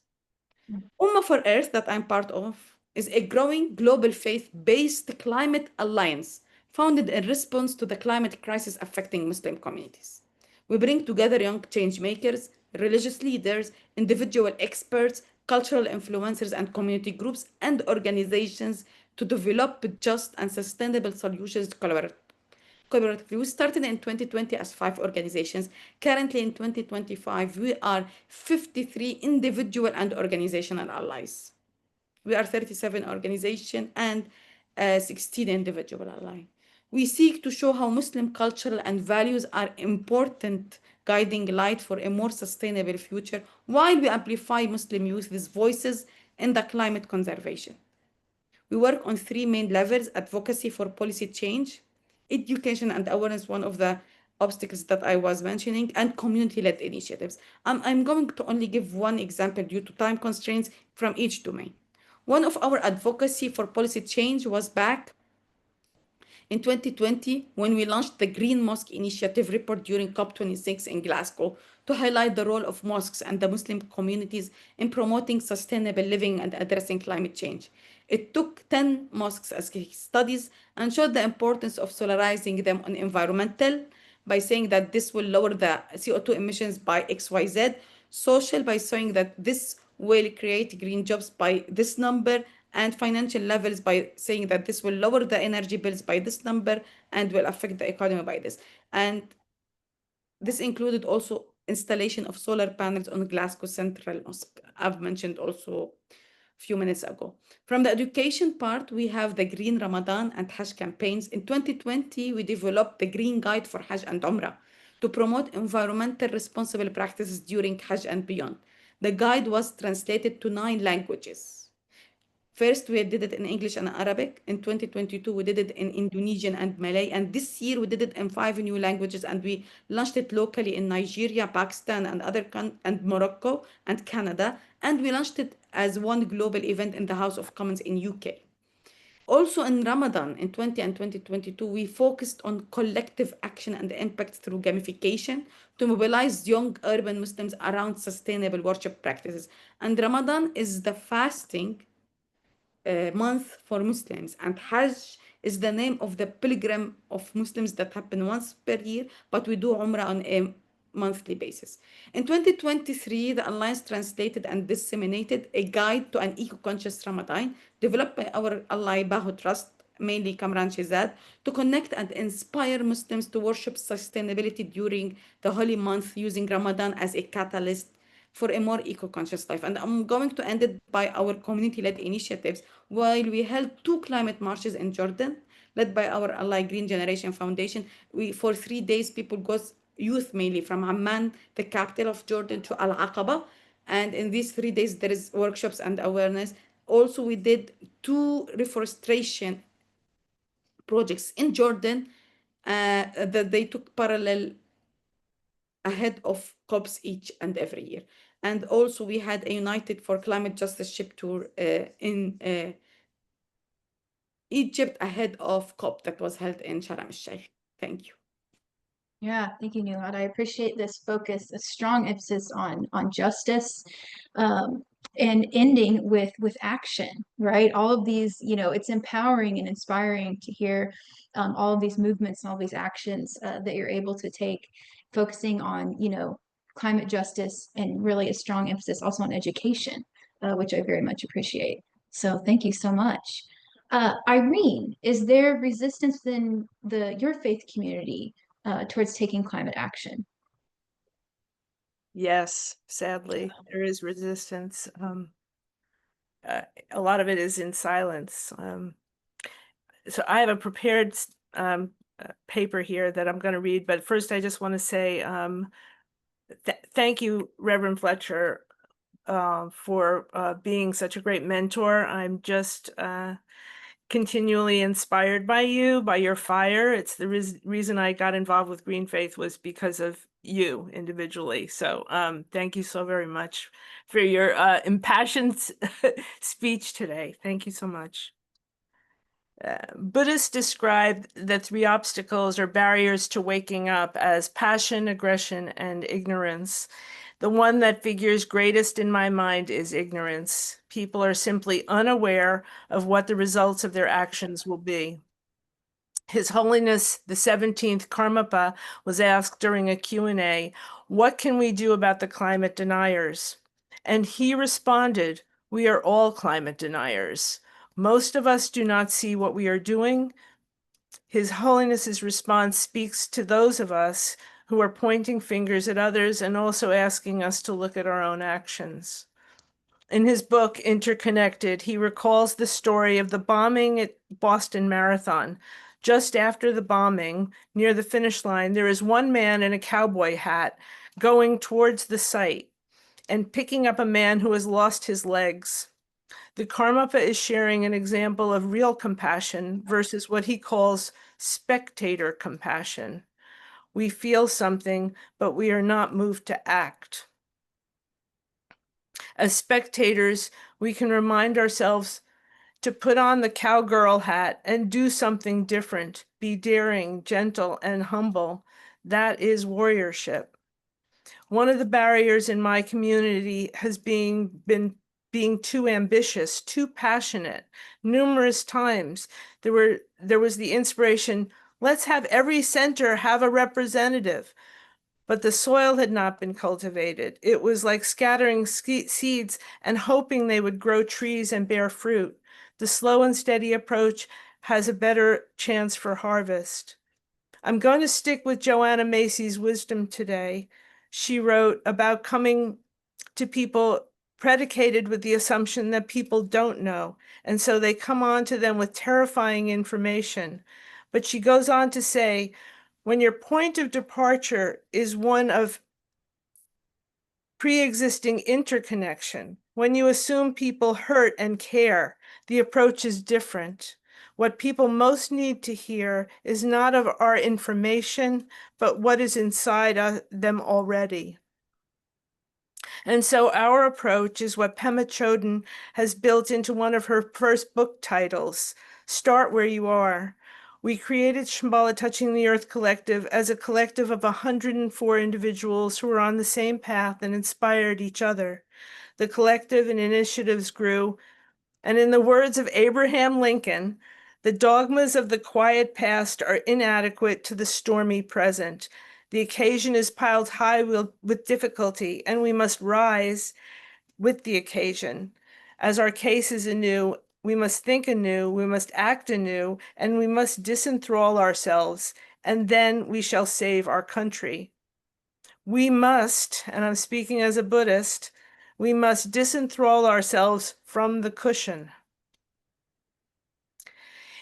Ummah for Earth, that I'm part of, is a growing global faith-based climate alliance founded in response to the climate crisis affecting Muslim communities. We bring together young change makers, religious leaders, individual experts, cultural influencers, and community groups and organizations to develop just and sustainable solutions collaboratively. We started in 2020 as 5 organizations. Currently in 2025, we are 53 individual and organizational allies. We are 37 organizations and 16 individual allies. We seek to show how Muslim culture and values are important guiding light for a more sustainable future, while we amplify Muslim youth's voices in the climate conservation. We work on 3 main levels: advocacy for policy change, education and awareness, one of the obstacles that I was mentioning, and community-led initiatives. I'm going to only give one example due to time constraints from each domain. One of our advocacy for policy change was back in 2020 when we launched the Green Mosque Initiative report during COP26 in Glasgow to highlight the role of mosques and the Muslim communities in promoting sustainable living and addressing climate change. It took 10 mosques as case studies and showed the importance of solarizing them on environmental by saying that this will lower the CO2 emissions by XYZ, social by showing that this will create green jobs by this number, and financial levels by saying that this will lower the energy bills by this number and will affect the economy by this. And this included also installation of solar panels on Glasgow Central Mosque. I've mentioned also a few minutes ago. From the education part, we have the Green Ramadan and Hajj campaigns. In 2020, we developed the Green Guide for Hajj and Umrah to promote environmental responsible practices during Hajj and beyond. The guide was translated to 9 languages. First, we did it in English and Arabic. In 2022, we did it in Indonesian and Malay. And this year, we did it in 5 new languages. And we launched it locally in Nigeria, Pakistan, and Morocco and Canada. And we launched it as one global event in the House of Commons in UK. Also in Ramadan in 20 and 2022, we focused on collective action and impact through gamification to mobilize young urban Muslims around sustainable worship practices. And Ramadan is the fasting month for Muslims, and Hajj is the name of the pilgrim of Muslims that happen once per year, but we do Umrah on a monthly basis. In 2023, the Alliance translated and disseminated a guide to an eco-conscious Ramadan developed by our ally Bahu Trust, mainly Kamran Shehzad, to connect and inspire Muslims to worship sustainability during the holy month using Ramadan as a catalyst for a more eco-conscious life. And I'm going to end it by our community-led initiatives. While we held 2 climate marches in Jordan, led by our ally Green Generation Foundation, for 3 days, people goes, youth mainly, from Amman, the capital of Jordan, to Al-Aqaba. And in these 3 days, there is workshops and awareness. Also, we did 2 reforestation projects in Jordan that they took parallel ahead of COPs each and every year. And also we had a United for Climate Justice ship tour in Egypt ahead of COP that was held in Sharm el-Sheikh. Thank you. Yeah, thank you, Nihad. I appreciate this focus, a strong emphasis on justice, and ending with action, right? All of these, it's empowering and inspiring to hear all of these movements and all these actions that you're able to take, focusing on, climate justice, and really a strong emphasis also on education, which I very much appreciate. So thank you so much. Irene, is there resistance within your faith community towards taking climate action? Yes, sadly, there is resistance. A lot of it is in silence. So I have a prepared paper here that I'm going to read, but first I just want to say thank you, Reverend Fletcher, for being such a great mentor. I'm just continually inspired by you, by your fire. It's the reason I got involved with GreenFaith was because of you individually. So thank you so very much for your impassioned speech today. Thank you so much. Buddhists describe the three obstacles or barriers to waking up as passion, aggression, and ignorance. The one that figures greatest in my mind is ignorance. People are simply unaware of what the results of their actions will be. His Holiness the 17th Karmapa was asked during a Q&A, "What can we do about the climate deniers?" And he responded, "We are all climate deniers. Most of us do not see what we are doing." His Holiness's response speaks to those of us who are pointing fingers at others and also asking us to look at our own actions. In his book, Interconnected, he recalls the story of the bombing at Boston Marathon. Just after the bombing, near the finish line, there is one man in a cowboy hat going towards the site and picking up a man who has lost his legs. The Karmapa is sharing an example of real compassion versus what he calls spectator compassion. We feel something, but we are not moved to act. As spectators, we can remind ourselves to put on the cowgirl hat and do something different, be daring, gentle, and humble. That is warriorship. One of the barriers in my community has been being too ambitious, too passionate. Numerous times there was the inspiration, let's have every center have a representative. But the soil had not been cultivated. It was like scattering seeds and hoping they would grow trees and bear fruit. The slow and steady approach has a better chance for harvest. I'm going to stick with Joanna Macy's wisdom today. She wrote about coming to people predicated with the assumption that people don't know, and so they come on to them with terrifying information. But she goes on to say, when your point of departure is one of pre-existing interconnection, when you assume people hurt and care, the approach is different. What people most need to hear is not of our information, but what is inside them already. And so our approach is what Pema Chodron has built into one of her first book titles, Start Where You Are. We created Shambhala Touching the Earth Collective as a collective of 104 individuals who were on the same path and inspired each other. The collective and initiatives grew, and in the words of Abraham Lincoln, the dogmas of the quiet past are inadequate to the stormy present. The occasion is piled high with difficulty, and we must rise with the occasion. As our case is anew, we must think anew, we must act anew, and we must disenthrall ourselves, and then we shall save our country. We must, and I'm speaking as a Buddhist, we must disenthrall ourselves from the cushion.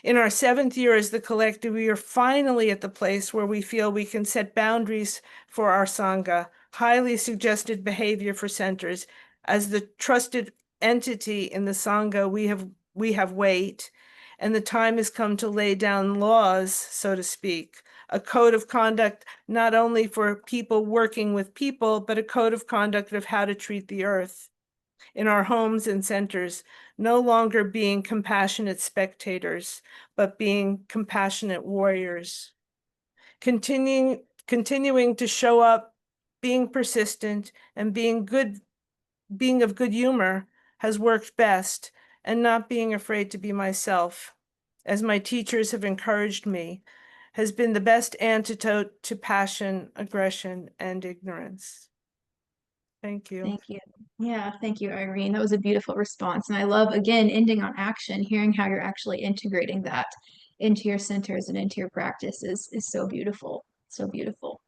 In our 7th year as the collective, we are finally at the place where we feel we can set boundaries for our Sangha, highly suggested behavior for centers. As the trusted entity in the Sangha, we have weight, and the time has come to lay down laws, so to speak, a code of conduct not only for people working with people, but a code of conduct of how to treat the earth. in our homes and centers, no longer being compassionate spectators, but being compassionate warriors. Continuing to show up, being persistent, and being of good humor has worked best, and not being afraid to be myself, as my teachers have encouraged me, has been the best antidote to passion, aggression, and ignorance. Thank you. Thank you. Yeah, thank you, Irene. That was a beautiful response. And I love, again, ending on action, hearing how you're actually integrating that into your centers and into your practice is so beautiful. So beautiful.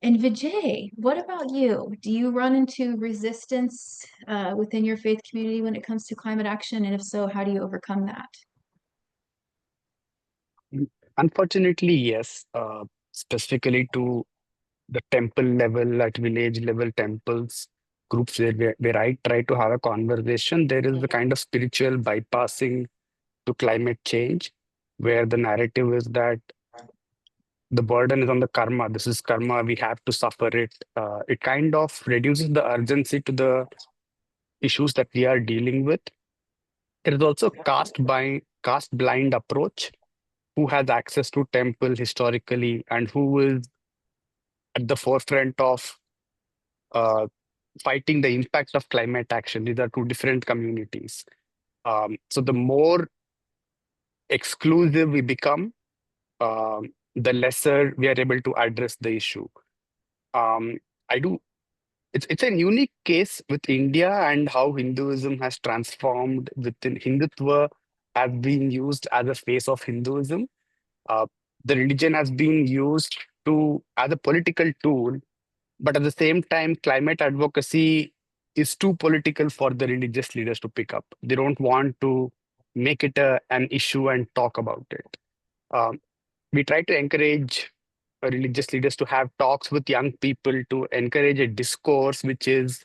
And Vijay, what about you? Do you run into resistance within your faith community when it comes to climate action? And if so, how do you overcome that? Unfortunately, yes. Specifically to the temple level, at village level temples, groups where I try to have a conversation, there is a kind of spiritual bypassing to climate change, where the narrative is that the burden is on the karma. This is karma. We have to suffer it. It kind of reduces the urgency to the issues that we are dealing with. There is also caste blind approach. Who has access to temple historically and who is at the forefront of uh, fighting the impact of climate action. These are two different communities. So the more exclusive we become, the lesser we are able to address the issue. I do. It's a unique case with India and how Hinduism has transformed within Hindutva has been used as a face of Hinduism. The religion has been used as a political tool, but at the same time, climate advocacy is too political for the religious leaders to pick up. They don't want to make it an issue and talk about it. Um, we try to encourage religious leaders to have talks with young people to encourage a discourse which is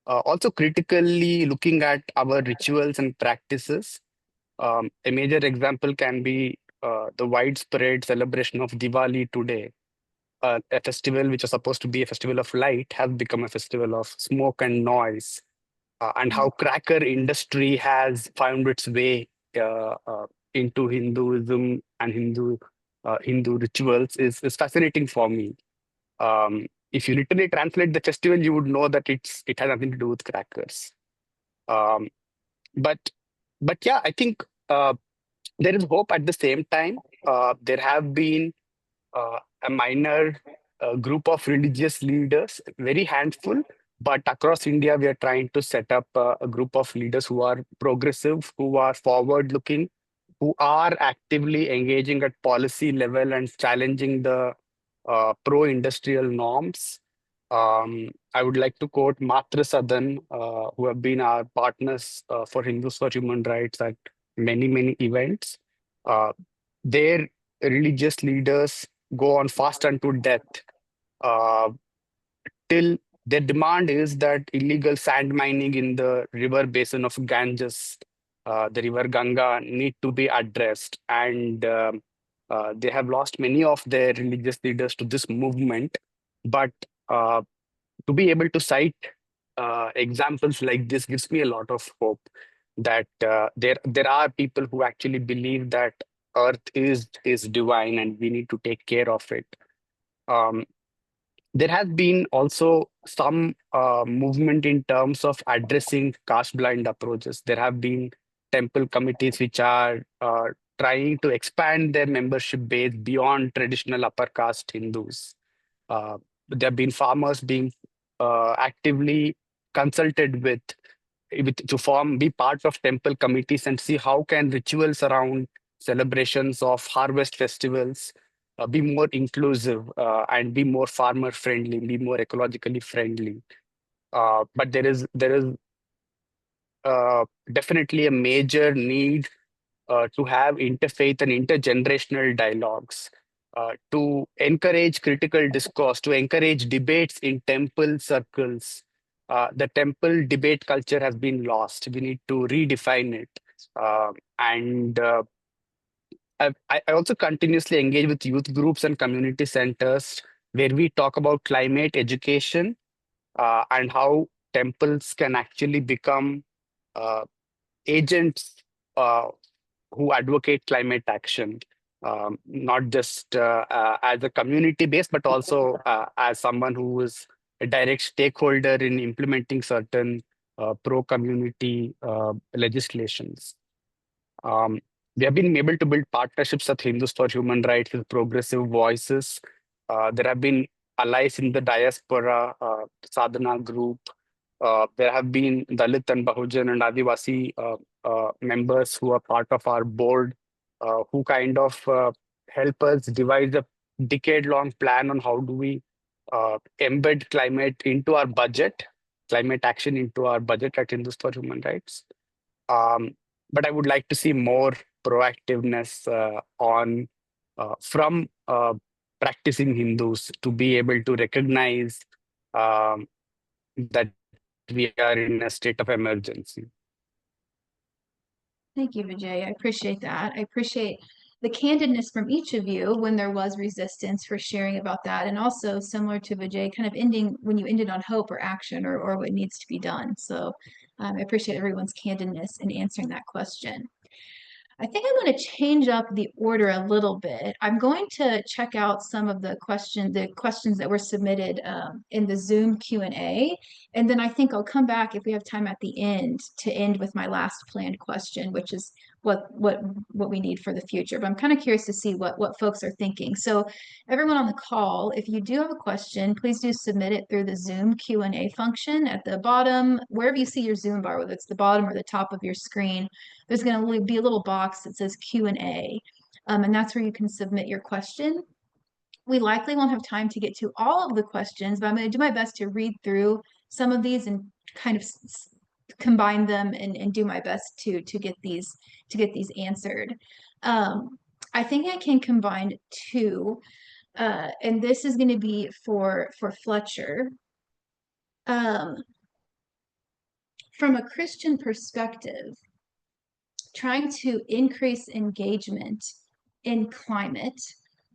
also critically looking at our rituals and practices. A major example can be the widespread celebration of Diwali today. A festival which was supposed to be a festival of light has become a festival of smoke and noise, and how cracker industry has found its way into Hinduism and Hindu rituals is fascinating for me. If you literally translate the festival, you would know that it has nothing to do with crackers. Um, but but yeah, I think there is hope at the same time. There have been a minor group of religious leaders, very handful, but across India, we are trying to set up a group of leaders who are progressive, who are forward looking, who are actively engaging at policy level and challenging the pro-industrial norms. I would like to quote Matra Sadan, who have been our partners for Hindus for Human Rights at many events. Their religious leaders go on fast unto death uh, till their demand is that illegal sand mining in the river basin of Ganges, the river Ganga, need to be addressed. And they have lost many of their religious leaders to this movement. But to be able to cite examples like this gives me a lot of hope that there are people who actually believe that Earth is divine and we need to take care of it. Um, there has been also some movement in terms of addressing caste blind approaches. There have been temple committees which are trying to expand their membership base beyond traditional upper caste Hindus. There have been farmers being actively consulted with to be part of temple committees and see how can rituals around celebrations of harvest festivals be more inclusive and be more farmer friendly, be more ecologically friendly. But there is definitely a major need to have interfaith and intergenerational dialogues, to encourage critical discourse, to encourage debates in temple circles. The temple debate culture has been lost. We need to redefine it. And I also continuously engage with youth groups and community centers where we talk about climate education and how temples can actually become agents who advocate climate action, not just as a community base, but also as someone who is a direct stakeholder in implementing certain pro-community legislations. We have been able to build partnerships at Hindus for Human Rights with progressive voices. There have been allies in the diaspora, Sadhana group. There have been Dalit and Bahujan and Adivasi members who are part of our board, who kind of help us devise a decade-long plan on how do we embed climate into our budget, climate action into our budget at Hindus for Human Rights. But I would like to see more proactiveness from practicing Hindus to be able to recognize that we are in a state of emergency. Thank you, Vijay. I appreciate that. I appreciate the candidness from each of you when there was resistance for sharing about that. And also similar to Vijay, kind of ending when you ended on hope or action or what needs to be done. So I appreciate everyone's candidness in answering that question. I think I'm going to change up the order a little bit. I'm going to check out some of the questions that were submitted in the Zoom Q&A, and then I think I'll come back if we have time at the end to end with my last planned question, which is what we need for the future. But I'm kind of curious to see what folks are thinking. So everyone on the call, if you do have a question, please do submit it through the Zoom Q&A function at the bottom, wherever you see your Zoom bar, whether it's the bottom or the top of your screen. There's going to be a little box that says Q&A, and that's where you can submit your question. We likely won't have time to get to all of the questions, but I'm going to do my best to read through some of these and kind of combine them and do my best to get these answered. I think I can combine two, and this is going to be for Fletcher. From a Christian perspective, trying to increase engagement in climate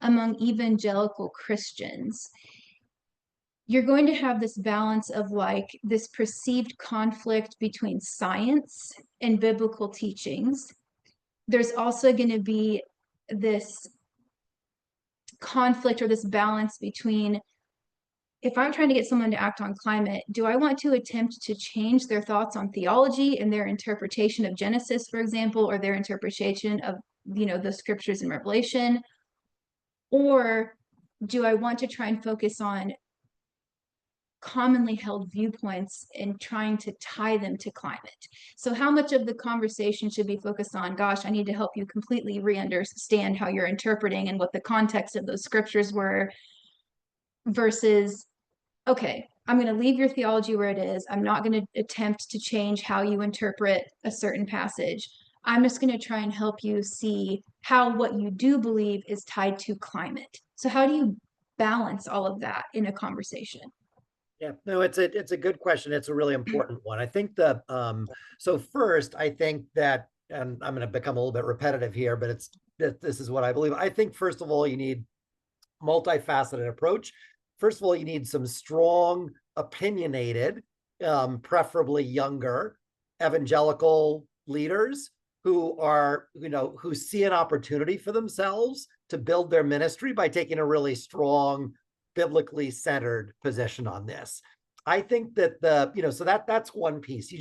among evangelical Christians, you're going to have this balance of like this perceived conflict between science and biblical teachings. There's also going to be this conflict or this balance between, if I'm trying to get someone to act on climate, do I want to attempt to change their thoughts on theology and their interpretation of Genesis, for example, or their interpretation of, the scriptures in Revelation? Or do I want to try and focus on commonly held viewpoints and trying to tie them to climate? So how much of the conversation should be focused on, gosh, I need to help you completely re-understand how you're interpreting and what the context of those scriptures were, versus, okay, I'm going to leave your theology where it is. I'm not going to attempt to change how you interpret a certain passage. I'm just going to try and help you see how what you do believe is tied to climate. So how do you balance all of that in a conversation? Yeah, no, it's a good question. It's a really important one. I think so first, I think that, and I'm going to become a little bit repetitive here, but this is what I believe. I think first of all, you need multifaceted approach. First of all, you need some strong, opinionated, preferably younger evangelical leaders who are, who see an opportunity for themselves to build their ministry by taking a really strong, biblically centered position on this. I think that so that's one piece.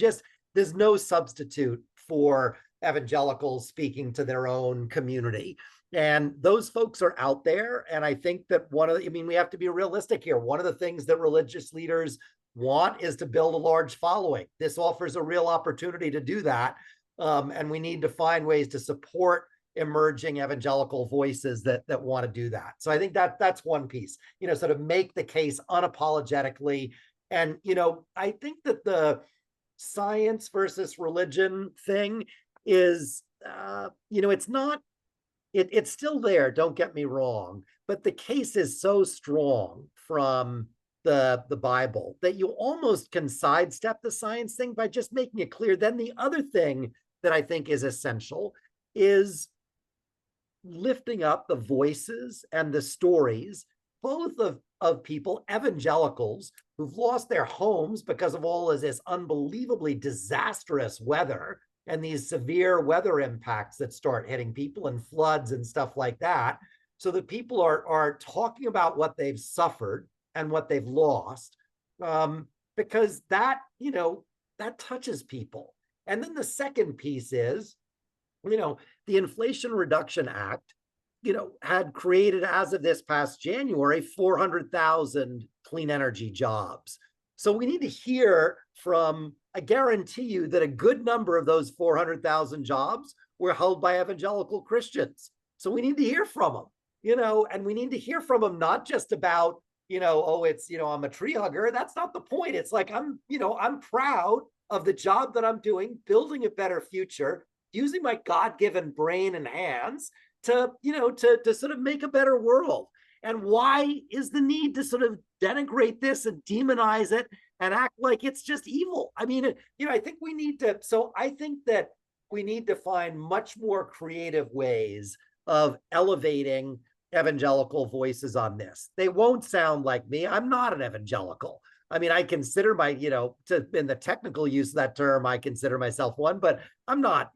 There's no substitute for evangelicals speaking to their own community. And those folks are out there. And I think that we have to be realistic here. One of the things that religious leaders want is to build a large following. This offers a real opportunity to do that. And we need to find ways to support emerging evangelical voices that want to do that. So I think that's one piece, sort of make the case unapologetically. And, I think that the science versus religion thing is, it's still there, don't get me wrong, but the case is so strong from the Bible that you almost can sidestep the science thing by just making it clear. Then the other thing that I think is essential is lifting up the voices and the stories both of people, evangelicals, who've lost their homes because of all of this unbelievably disastrous weather and these severe weather impacts that start hitting people and floods and stuff like that. So that people are talking about what they've suffered and what they've lost, because that, that touches people. And then the second piece is, the Inflation Reduction Act, had created, as of this past January, 400,000 clean energy jobs. So we need to hear from, I guarantee you that a good number of those 400,000 jobs were held by evangelical Christians. So we need to hear from them, and we need to hear from them not just about, oh, it's, I'm a tree hugger. That's not the point. It's like, I'm proud of the job that I'm doing, building a better future, using my God-given brain and hands to sort of make a better world. And why is the need to sort of denigrate this and demonize it and act like it's just evil? I mean, I think we need to, so I think that we need to find much more creative ways of elevating evangelical voices on this. They won't sound like me. I'm not an evangelical. I mean, I consider in the technical use of that term, I consider myself one, but I'm not,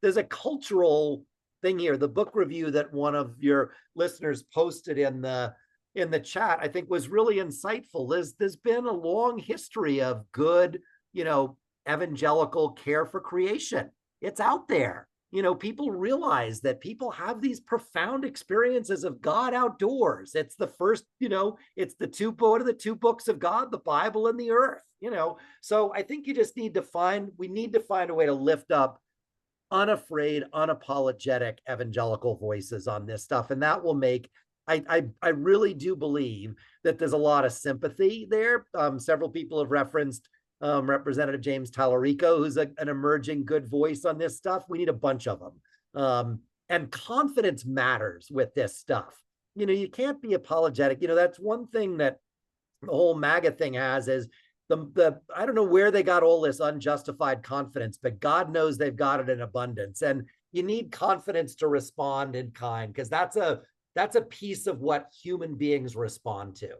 there's a cultural thing here. The book review that one of your listeners posted in the chat, I think, was really insightful. There's been a long history of good, evangelical care for creation. It's out there. People realize that people have these profound experiences of God outdoors. It's the first, it's the two books of God, the Bible and the earth, So I think you just need to find a way to lift up unafraid, unapologetic evangelical voices on this stuff. And that will make, I really do believe that there's a lot of sympathy there. Several people have referenced Representative James Tallarico, who's an emerging good voice on this stuff. We need a bunch of them. And confidence matters with this stuff. You can't be apologetic. That's one thing that the whole MAGA thing has is I don't know where they got all this unjustified confidence, but God knows they've got it in abundance. And you need confidence to respond in kind, because that's a piece of what human beings respond to.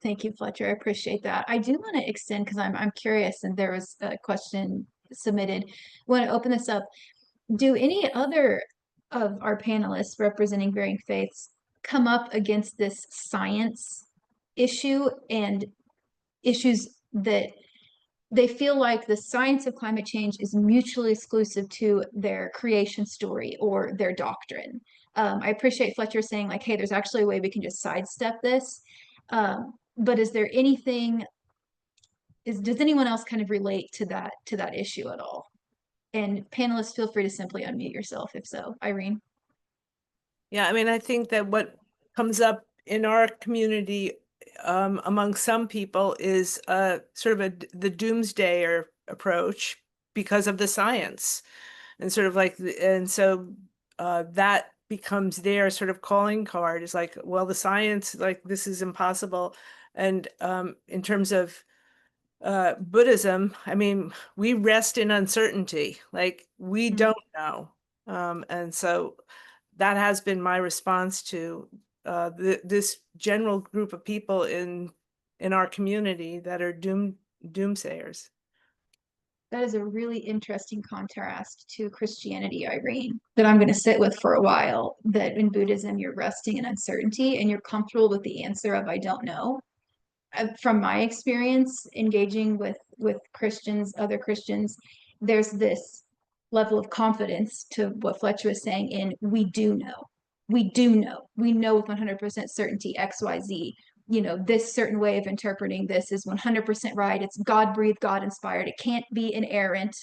Thank you, Fletcher. I appreciate that. I do want to extend, because I'm curious, and there was a question submitted. I want to open this up. Do any other of our panelists representing varying faiths come up against this science issue and issues that they feel like the science of climate change is mutually exclusive to their creation story or their doctrine? I appreciate Fletcher saying like, hey, there's actually a way we can just sidestep this. But is there anything, does anyone else kind of relate to that issue at all? And panelists, feel free to simply unmute yourself if so. Irene? Yeah, I mean, I think that what comes up in our community among some people is sort of the doomsdayer approach because of the science, and sort of like, and so that becomes their sort of calling card. Is like, well, the science, like, this is impossible. And in terms of Buddhism, I mean, we rest in uncertainty, like we don't know. And so that has been my response to this general group of people in our community that are doomsayers. That is a really interesting contrast to Christianity, Irene, that I'm going to sit with for a while. That in Buddhism, you're resting in uncertainty and you're comfortable with the answer of I don't know. From my experience engaging with Christians, other Christians, there's this level of confidence to what Fletcher was saying in we do know. We know with 100% certainty X, Y, Z. This certain way of interpreting this is 100% right. It's God-breathed, God-inspired. It can't be inerrant,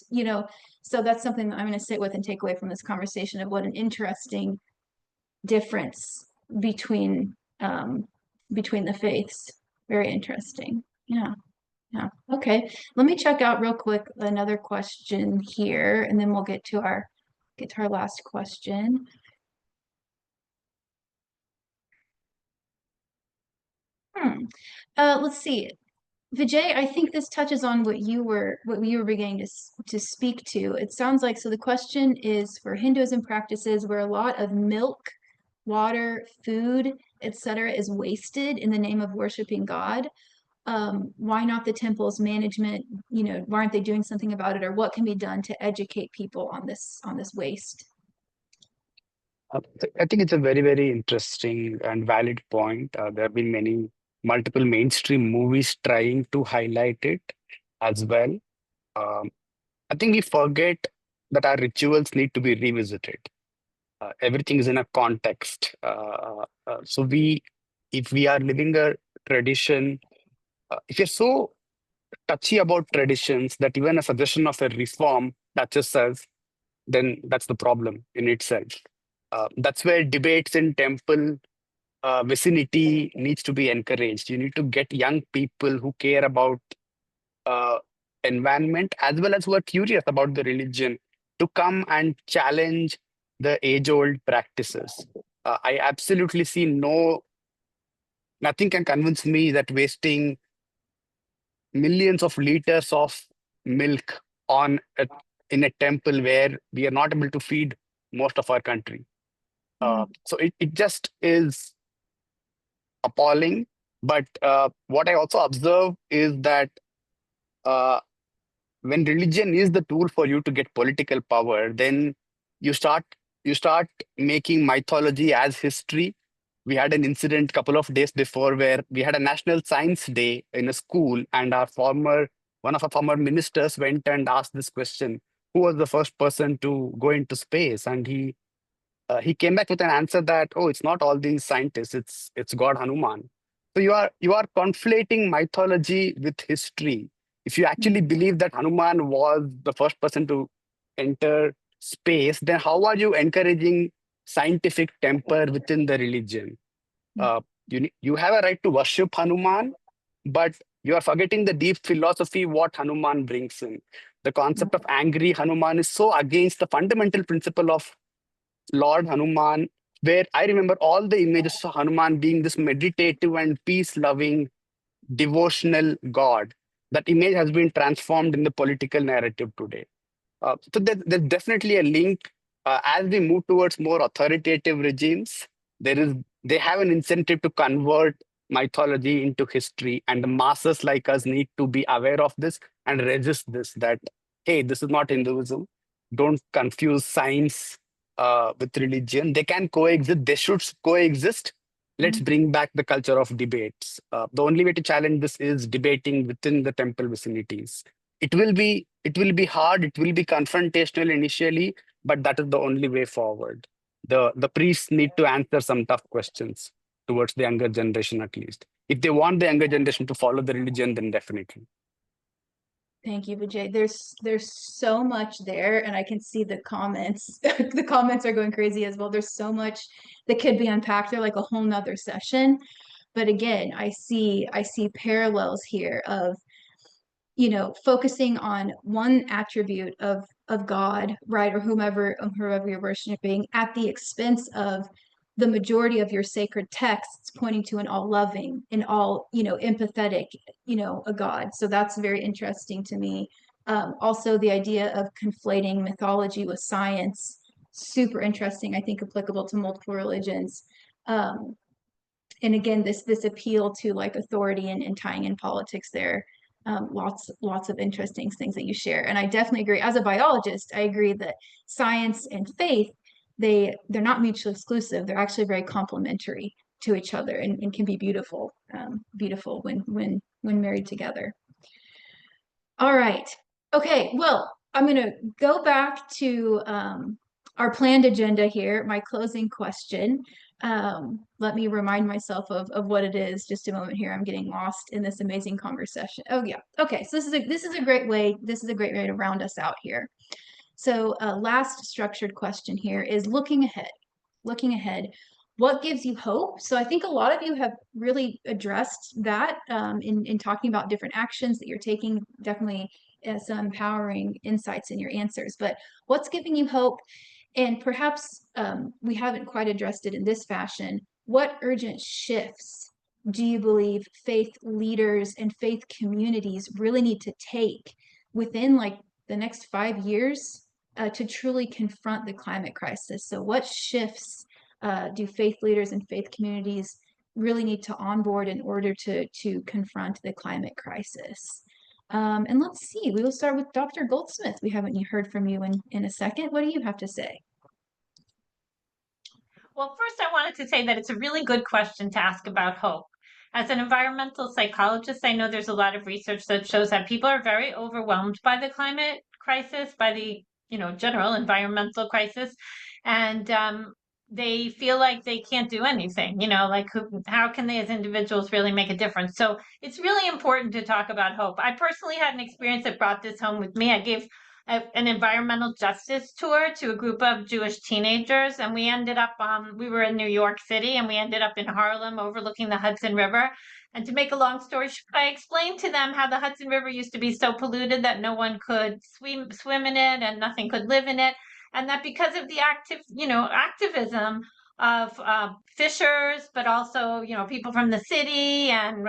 So that's something that I'm going to sit with and take away from this conversation of what an interesting difference between the faiths. Very interesting. Yeah. Okay. Let me check out real quick another question here, and then we'll get to our last question. Let's see. Vijay, I think this touches on what you were beginning to speak to. It sounds like, so the question is for Hinduism practices where a lot of milk, water, food, etc., is wasted in the name of worshiping God. Why not the temple's management? Why aren't they doing something about it, or what can be done to educate people on this waste? I think it's a very, very interesting and valid point. There have been multiple mainstream movies trying to highlight it as well. I think we forget that our rituals need to be revisited. Everything is in a context. If we are living a tradition, if you're so touchy about traditions that even a suggestion of a reform touches us, then that's the problem in itself. That's where debates in temple vicinity needs to be encouraged. You need to get young people who care about uh, environment as well as who are curious about the religion to come and challenge the age-old practices. I absolutely see nothing can convince me that wasting millions of liters of milk in a temple where we are not able to feed most of our country. So it just is appalling. But what I also observe is that when religion is the tool for you to get political power, then you start making mythology as history. We had an incident a couple of days before where we had a National Science Day in a school, and one of our former ministers went and asked this question: who was the first person to go into space? And he came back with an answer that, oh, it's not all these scientists, it's God Hanuman. So you are conflating mythology with history. If you actually believe that Hanuman was the first person to enter space, then how are you encouraging scientific temper within the religion? You have a right to worship Hanuman, but you are forgetting the deep philosophy what Hanuman brings in. The concept of angry Hanuman is so against the fundamental principle of Lord Hanuman, where I remember all the images of Hanuman being this meditative and peace-loving, devotional God. That image has been transformed in the political narrative today. So there's definitely a link. As we move towards more authoritative regimes, they have an incentive to convert mythology into history, and the masses like us need to be aware of this and resist this. That hey, this is not Hinduism. Don't confuse science with religion. They can coexist. They should coexist. Let's bring back the culture of debates. The only way to challenge this is debating within the temple vicinities. It will be hard. It will be confrontational initially, but that is the only way forward. The priests need to answer some tough questions towards the younger generation, at least. If they want the younger generation to follow the religion, then definitely. Thank you, Vijay. There's so much there, and I can see the comments. The comments are going crazy as well. There's so much that could be unpacked. They're like a whole nother session. But again, I see parallels here of, focusing on one attribute of God, right, or whomever you're worshiping, at the expense of the majority of your sacred texts pointing to an all-loving and all, empathetic, a God. So that's very interesting to me. Also, the idea of conflating mythology with science, super interesting, I think applicable to multiple religions. And again, this appeal to like authority and tying in politics there. Lots of interesting things that you share. And I definitely agree. As a biologist, I agree that science and faith, they're not mutually exclusive. They're actually very complementary to each other and can be beautiful, beautiful when married together. All right. Okay. Well, I'm going to go back to our planned agenda here. My closing question. Let me remind myself of what it is. Just a moment here. I'm getting lost in this amazing conversation. Oh yeah. Okay. So this is a great way. This is a great way to round us out here. So last structured question here is looking ahead. Looking ahead. What gives you hope? So I think a lot of you have really addressed that in talking about different actions that you're taking. Definitely some empowering insights in your answers. But what's giving you hope? And perhaps we haven't quite addressed it in this fashion. What urgent shifts do you believe faith leaders and faith communities really need to take within like the next 5 years to truly confront the climate crisis? So what shifts do faith leaders and faith communities really need to onboard in order to confront the climate crisis. And let's see, we will start with Dr. Goldsmith. We haven't heard from you in a second. What do you have to say? Well, first I wanted to say that it's a really good question to ask about hope. As an environmental psychologist, I know there's a lot of research that shows that people are very overwhelmed by the climate crisis, by the, general environmental crisis. And they feel like they can't do anything, like how can they as individuals really make a difference? So it's really important to talk about hope. I personally had an experience that brought this home with me. I gave an environmental justice tour to a group of Jewish teenagers, and we ended up, we were in New York City, and we ended up in Harlem overlooking the Hudson River. And to make a long story short, I explained to them how the Hudson River used to be so polluted that no one could swim in it and nothing could live in it. And that because of the activism of fishers, but also, people from the city and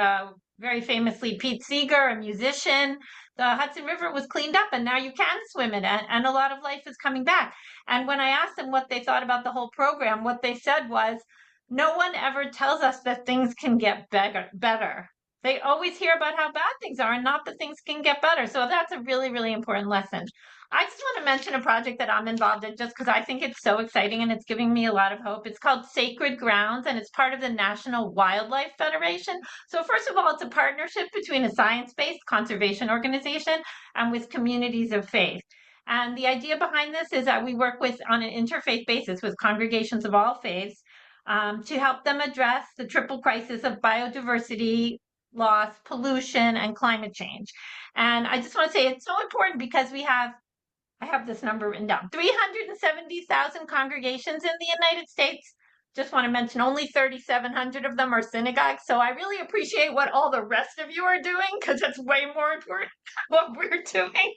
very famously Pete Seeger, a musician, the Hudson River was cleaned up and now you can swim in it and a lot of life is coming back. And when I asked them what they thought about the whole program, what they said was, no one ever tells us that things can get better. They always hear about how bad things are and not that things can get better. So that's a really, really important lesson. I just want to mention a project that I'm involved in just because I think it's so exciting and it's giving me a lot of hope. It's called Sacred Grounds and it's part of the National Wildlife Federation. So first of all, it's a partnership between a science-based conservation organization and with communities of faith. And the idea behind this is that we work on an interfaith basis with congregations of all faiths to help them address the triple crisis of biodiversity loss, pollution, and climate change. And I just want to say it's so important because I have this number written down, 370,000 congregations in the United States. Just want to mention only 3,700 of them are synagogues. So I really appreciate what all the rest of you are doing because it's way more important than what we're doing.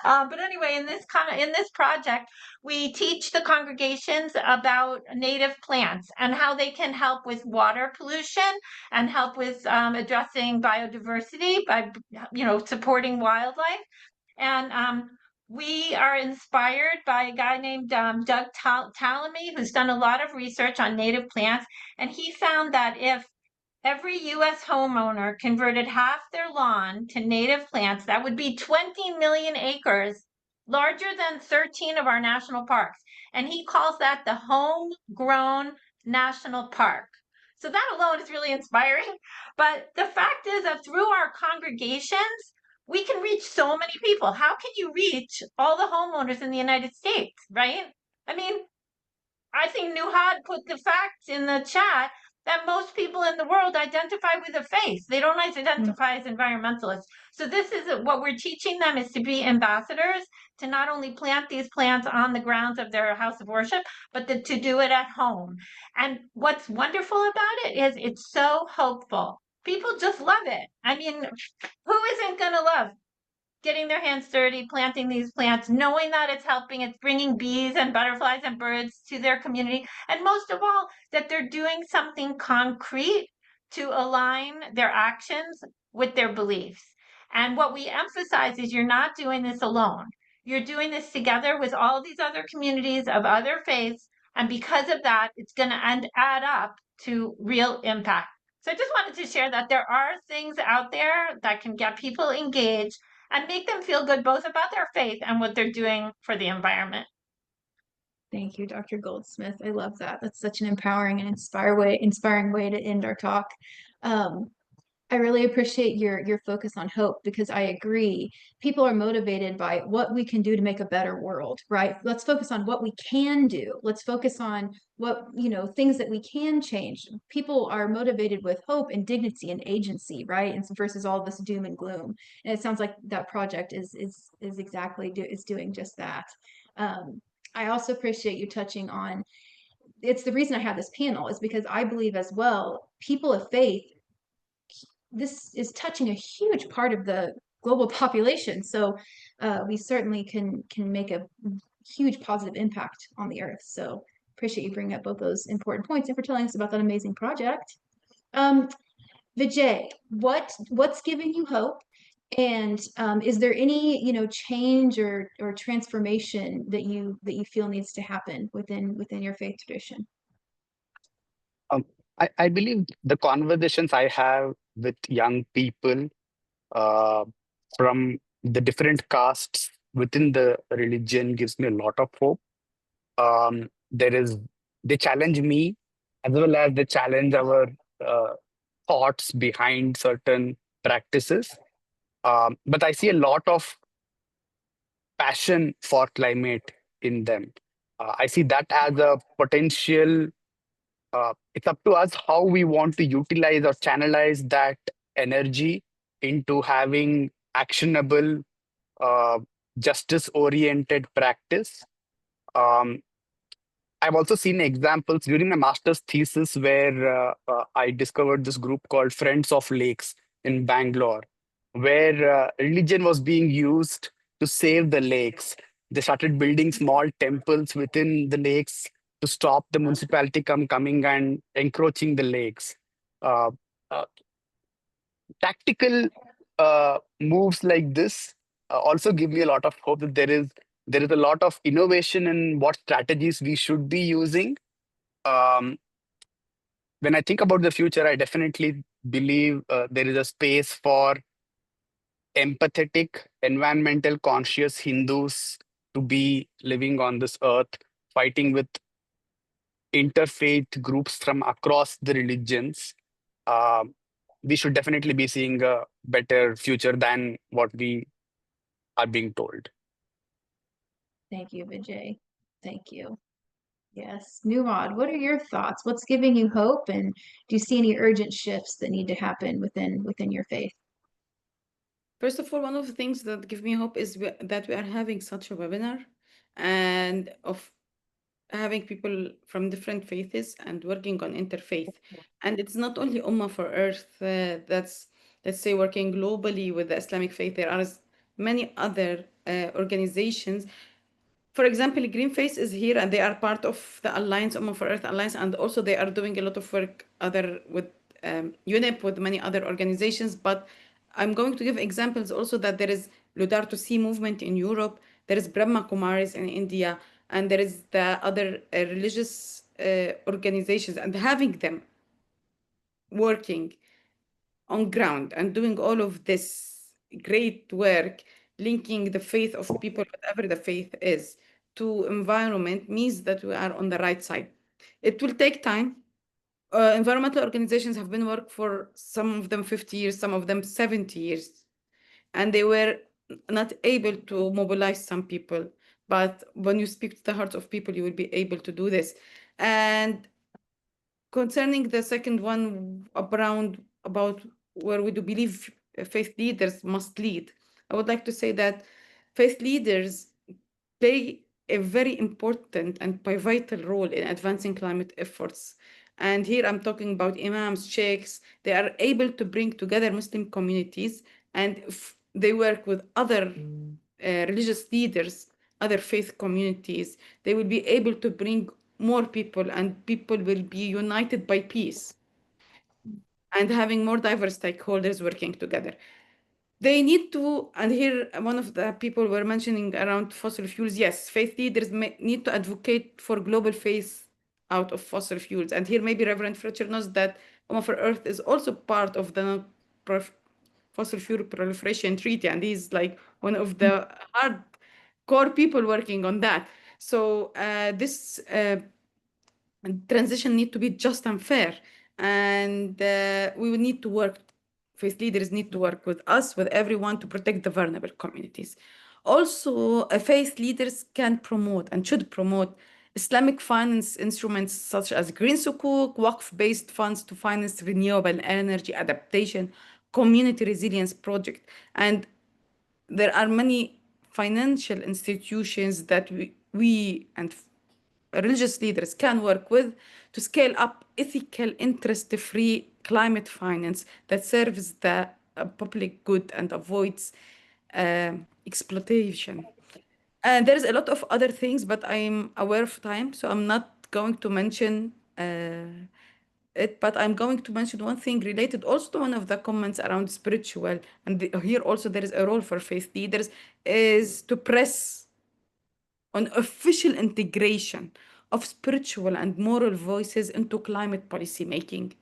But anyway, in this project, we teach the congregations about native plants and how they can help with water pollution and help with addressing biodiversity by, supporting wildlife. And we are inspired by a guy named Doug Tallamy, who's done a lot of research on native plants. And he found that if every U.S. homeowner converted half their lawn to native plants, that would be 20 million acres, larger than 13 of our national parks. And he calls that the homegrown national park. So that alone is really inspiring. But the fact is that through our congregations, we can reach so many people. How can you reach all the homeowners in the United States, right? I mean, I think Nuhad put the facts in the chat that most people in the world identify with a faith. They don't identify as environmentalists. So this is what we're teaching them, is to be ambassadors, to not only plant these plants on the grounds of their house of worship, but to do it at home. And what's wonderful about it is it's so hopeful. People just love it. I mean, who isn't going to love getting their hands dirty, planting these plants, knowing that it's helping, it's bringing bees and butterflies and birds to their community, and most of all, that they're doing something concrete to align their actions with their beliefs. And what we emphasize is you're not doing this alone. You're doing this together with all these other communities of other faiths, and because of that, it's going to add up to real impact. So I just wanted to share that there are things out there that can get people engaged and make them feel good both about their faith and what they're doing for the environment. Thank you, Dr. Goldsmith. I love that. That's such an empowering and inspiring way to end our talk. I really appreciate your focus on hope, because I agree. People are motivated by what we can do to make a better world, right? Let's focus on what we can do. Let's focus on what, things that we can change. People are motivated with hope and dignity and agency, right? And versus all this doom and gloom. And it sounds like that project is exactly doing just that. I also appreciate you touching on, it's the reason I have this panel is because I believe as well, people of faith, this is touching a huge part of the global population. So we certainly can make a huge positive impact on the earth. So appreciate you bringing up both those important points and for telling us about that amazing project. Vijay, what's giving you hope? And is there any, change or transformation that you feel needs to happen within your faith tradition? I believe the conversations I have with young people uh, from the different castes within the religion gives me a lot of hope. There is they challenge me as well as they challenge our uh, thoughts behind certain practices. But I see a lot of passion for climate in them. I see that as a potential. It's up to us how we want to utilize or channelize that energy into having actionable, uh, justice-oriented practice. Um, I've also seen examples during my master's thesis where I discovered this group called Friends of Lakes in Bangalore, where religion was being used to save the lakes. They started building small temples within the lakes to stop the municipality coming and encroaching the lakes. Uh, uh, Tactical moves like this also give me a lot of hope that there is a lot of innovation in what strategies we should be using. um, when I think about the future, I definitely believe there is a space for empathetic, environmental conscious Hindus to be living on this earth, fighting with interfaith groups from across the religions. Um, we should definitely be seeing a better future than what we are being told. Thank you, Vijay. Thank you. Yes. Nuad, what are your thoughts? What's giving you hope? And do you see any urgent shifts that need to happen within your faith? First of all, one of the things that give me hope is that we are having such a webinar and of having people from different faiths and working on interfaith. And it's not only Ummah for Earth that's, let's say, working globally with the Islamic faith. There are many other organizations. For example, GreenFaith is here and they are part of the Alliance, Ummah for Earth Alliance, and also they are doing a lot of work other with UNEP, with many other organizations. But I'm going to give examples also that there is Laudato Si movement in Europe, there is Brahma Kumaris in India, and there is the other religious organizations, and having them working on ground and doing all of this great work, linking the faith of people, whatever the faith is, to environment means that we are on the right side. It will take time. Environmental organizations have been working for some of them 50 years, some of them 70 years, and they were not able to mobilize some people. But when you speak to the hearts of people, you will be able to do this. And concerning the second one about where we do believe faith leaders must lead, I would like to say that faith leaders play a very important and pivotal role in advancing climate efforts. And here I'm talking about imams, sheikhs. They are able to bring together Muslim communities, and they work with other religious leaders, other faith communities. They will be able to bring more people, and people will be united by peace and having more diverse stakeholders working together. They need to, and here one of the people were mentioning around fossil fuels. Yes, faith leaders need to advocate for global phase out of fossil fuels. And here maybe Reverend Fletcher knows that Ummah for Earth is also part of the fossil fuel proliferation treaty, and he's like one of the hard core people working on that. So this transition need to be just and fair, and we will need to work. Faith leaders need to work with us, with everyone, to protect the vulnerable communities. Also, faith leaders can promote and should promote Islamic finance instruments such as Green Sukuk, Waqf-based funds to finance renewable energy adaptation, community resilience project. And there are many financial institutions that we and religious leaders can work with to scale up ethical, interest-free climate finance that serves the public good and avoids exploitation. And there's a lot of other things, but I'm aware of time, so I'm not going to mention it, but I'm going to mention one thing related also to one of the comments around spiritual, and here also there is a role for faith leaders, is to press on official integration of spiritual and moral voices into climate policy making,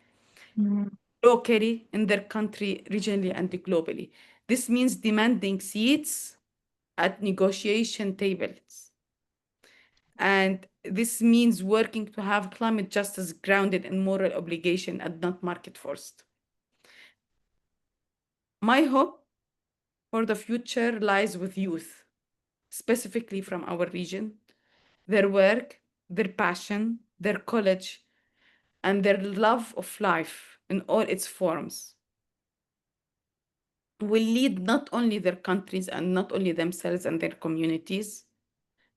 Mm. locally, in their country, regionally, and globally. This means demanding seats at negotiation tables. And this means working to have climate justice grounded in moral obligation and not market forced. My hope for the future lies with youth, specifically from our region, their work, their passion, their college, and their love of life in all its forms will lead not only their countries and not only themselves and their communities,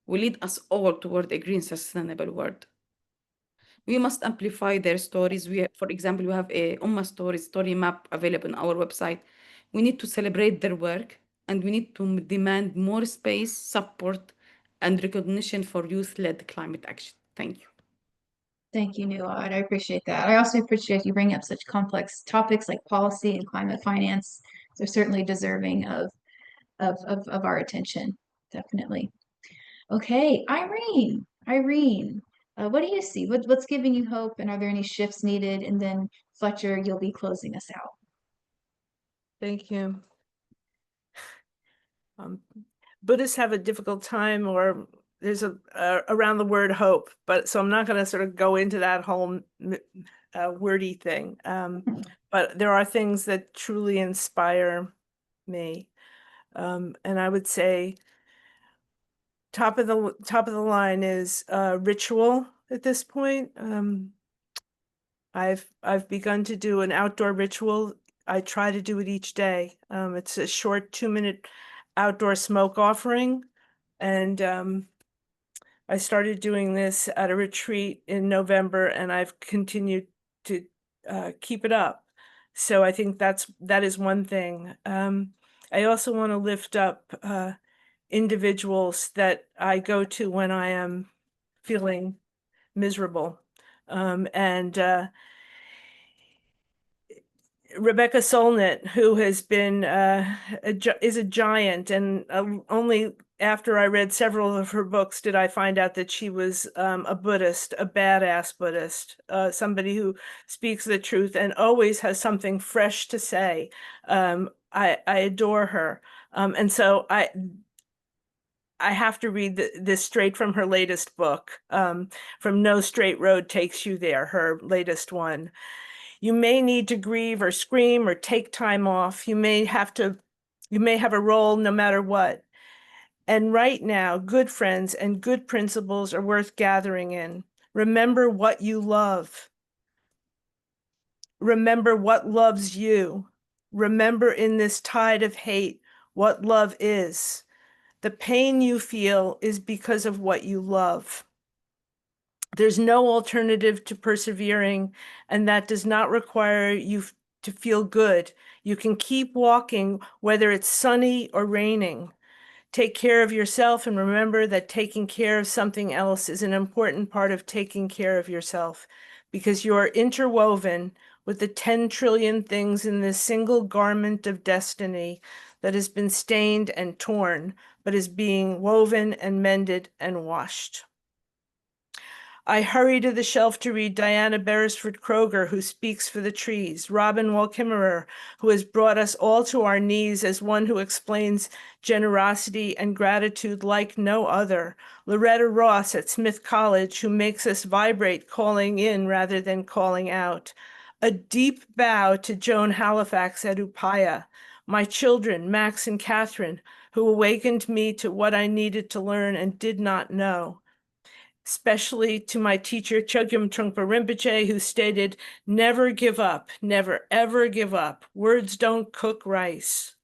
will lead us all toward a green, sustainable world. We must amplify their stories. For example, we have a Ummah story map available on our website. We need to celebrate their work, and we need to demand more space, support, and recognition for youth-led climate action. Thank you. Thank you, Nuad. I appreciate that. I also appreciate you bringing up such complex topics like policy and climate finance. They're certainly deserving of our attention, definitely. Okay, Irene, what do you see? What's giving you hope, and are there any shifts needed? And then Fletcher, you'll be closing us out. Thank you. Buddhists have a difficult time, or there's around the word hope, but so I'm not going to sort of go into that whole wordy thing. But there are things that truly inspire me, and I would say top of the line is ritual at this point. I've begun to do an outdoor ritual. I try to do it each day. It's a short 2-minute outdoor smoke offering. And I started doing this at a retreat in November, and I've continued to keep it up. So I think that is one thing. I also want to lift up individuals that I go to when I am feeling miserable. And Rebecca Solnit, who has been is a giant, and only after I read several of her books did I find out that she was a Buddhist, a badass Buddhist, somebody who speaks the truth and always has something fresh to say. I adore her, and so I have to read this straight from her latest book, From No Straight Road Takes You There, her latest one. You may need to grieve or scream or take time off. You may have a role no matter what. And right now, good friends and good principles are worth gathering in. Remember what you love. Remember what loves you. Remember in this tide of hate what love is. The pain you feel is because of what you love. There's no alternative to persevering, and that does not require you to feel good. You can keep walking whether it's sunny or raining. Take care of yourself, and remember that taking care of something else is an important part of taking care of yourself, because you are interwoven with the 10 trillion things in this single garment of destiny that has been stained and torn, but is being woven and mended and washed. I hurry to the shelf to read Diana Beresford Kroger, who speaks for the trees, Robin Wall Kimmerer, who has brought us all to our knees as one who explains generosity and gratitude like no other, Loretta Ross at Smith College, who makes us vibrate calling in rather than calling out. A deep bow to Joan Halifax at Upaya, my children, Max and Catherine, who awakened me to what I needed to learn and did not know. Especially to my teacher, Chogyam Trungpa Rinpoche, who stated, never give up, never ever give up. Words don't cook rice.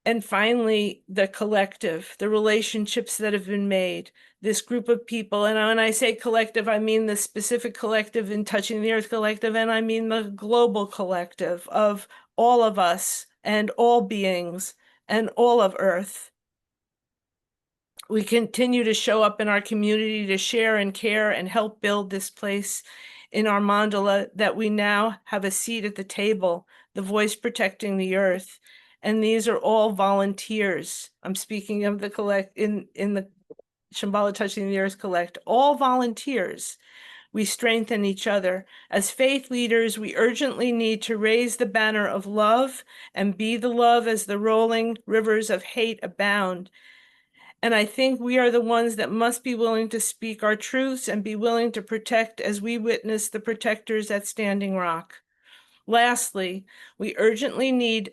And finally, the collective, the relationships that have been made, this group of people. And when I say collective, I mean the specific collective in Touching the Earth collective, and I mean the global collective of all of us and all beings and all of Earth. We continue to show up in our community to share and care and help build this place in our mandala that we now have a seat at the table, the voice protecting the earth. And these are all volunteers. I'm speaking of the Shambhala Touching the Earth Collect, all volunteers. We strengthen each other. As faith leaders, we urgently need to raise the banner of love and be the love as the rolling rivers of hate abound. And I think we are the ones that must be willing to speak our truths and be willing to protect as we witness the protectors at Standing Rock. Lastly, we urgently need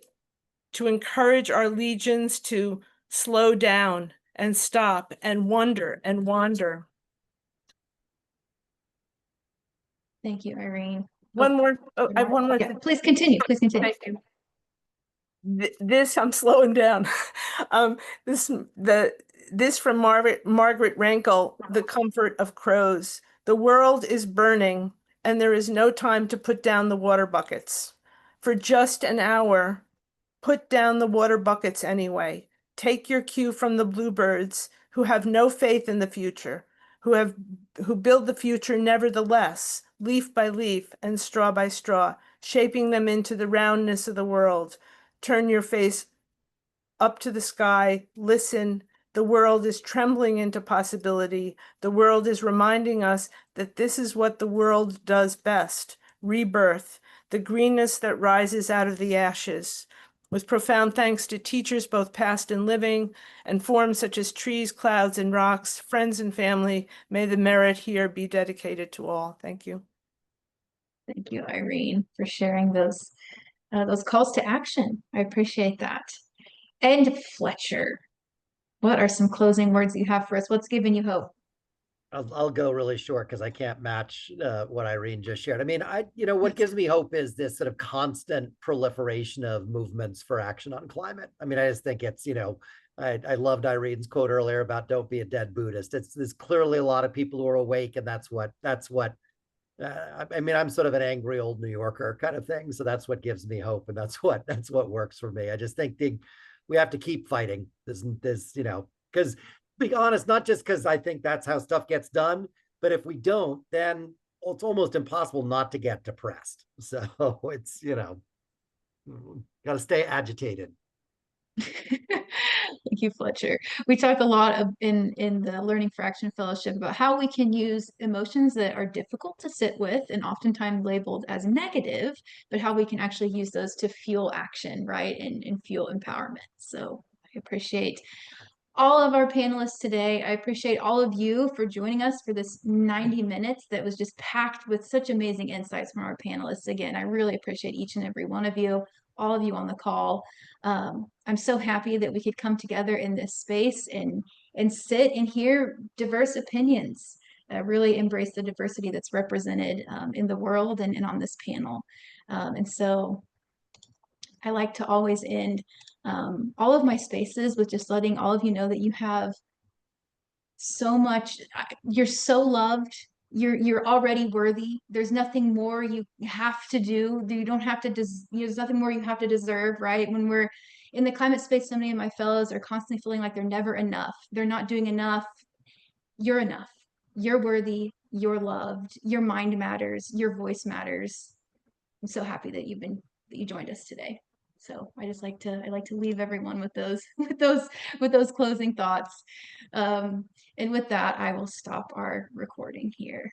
to encourage our legions to slow down and stop and wonder and wander. Thank you, Irene. One more, I have one more. Yeah, please continue. Please continue. Thank you. This, I'm slowing down. This from Margaret Rankle, The Comfort of Crows. The world is burning, and there is no time to put down the water buckets. For just an hour, put down the water buckets anyway. Take your cue from the bluebirds who have no faith in the future, who build the future nevertheless, leaf by leaf and straw by straw, shaping them into the roundness of the world. Turn your face up to the sky, listen. The world is trembling into possibility. The world is reminding us that this is what the world does best: rebirth, the greenness that rises out of the ashes. With profound thanks to teachers, both past and living, and forms such as trees, clouds, and rocks, friends and family, may the merit here be dedicated to all. Thank you. Thank you, Irene, for sharing those calls to action. I appreciate that. And Fletcher, what are some closing words you have for us? What's giving you hope? I'll go really short because I can't match what Irene just shared. I mean, what gives me hope is this sort of constant proliferation of movements for action on climate. I mean, I just think it's, I loved Irene's quote earlier about don't be a dead Buddhist. There's clearly a lot of people who are awake, and that's what I mean, I'm sort of an angry old New Yorker kind of thing. So that's what gives me hope. And that's what works for me. I just think we have to keep fighting this, because be honest, not just because I think that's how stuff gets done, but if we don't, then it's almost impossible not to get depressed. So it's, got to stay agitated. Thank you, Fletcher. We talked a lot in the Learning for Action Fellowship about how we can use emotions that are difficult to sit with and oftentimes labeled as negative, but how we can actually use those to fuel action, right? And fuel empowerment. So I appreciate all of our panelists today. I appreciate all of you for joining us for this 90 minutes that was just packed with such amazing insights from our panelists. Again, I really appreciate each and every one of you, all of you on the call. I'm so happy that we could come together in this space and sit and hear diverse opinions, really embrace the diversity that's represented in the world and on this panel. And so I like to always end all of my spaces with just letting all of you know that you have so much, you're so loved, you're already worthy. There's nothing more you have to do. You don't have to, there's nothing more you have to deserve, right? When we're in the climate space, so many of my fellows are constantly feeling like they're never enough. They're not doing enough. You're enough. You're worthy. You're loved. Your mind matters. Your voice matters. I'm so happy that you joined us today. So I like to leave everyone with those closing thoughts. And with that, I will stop our recording here.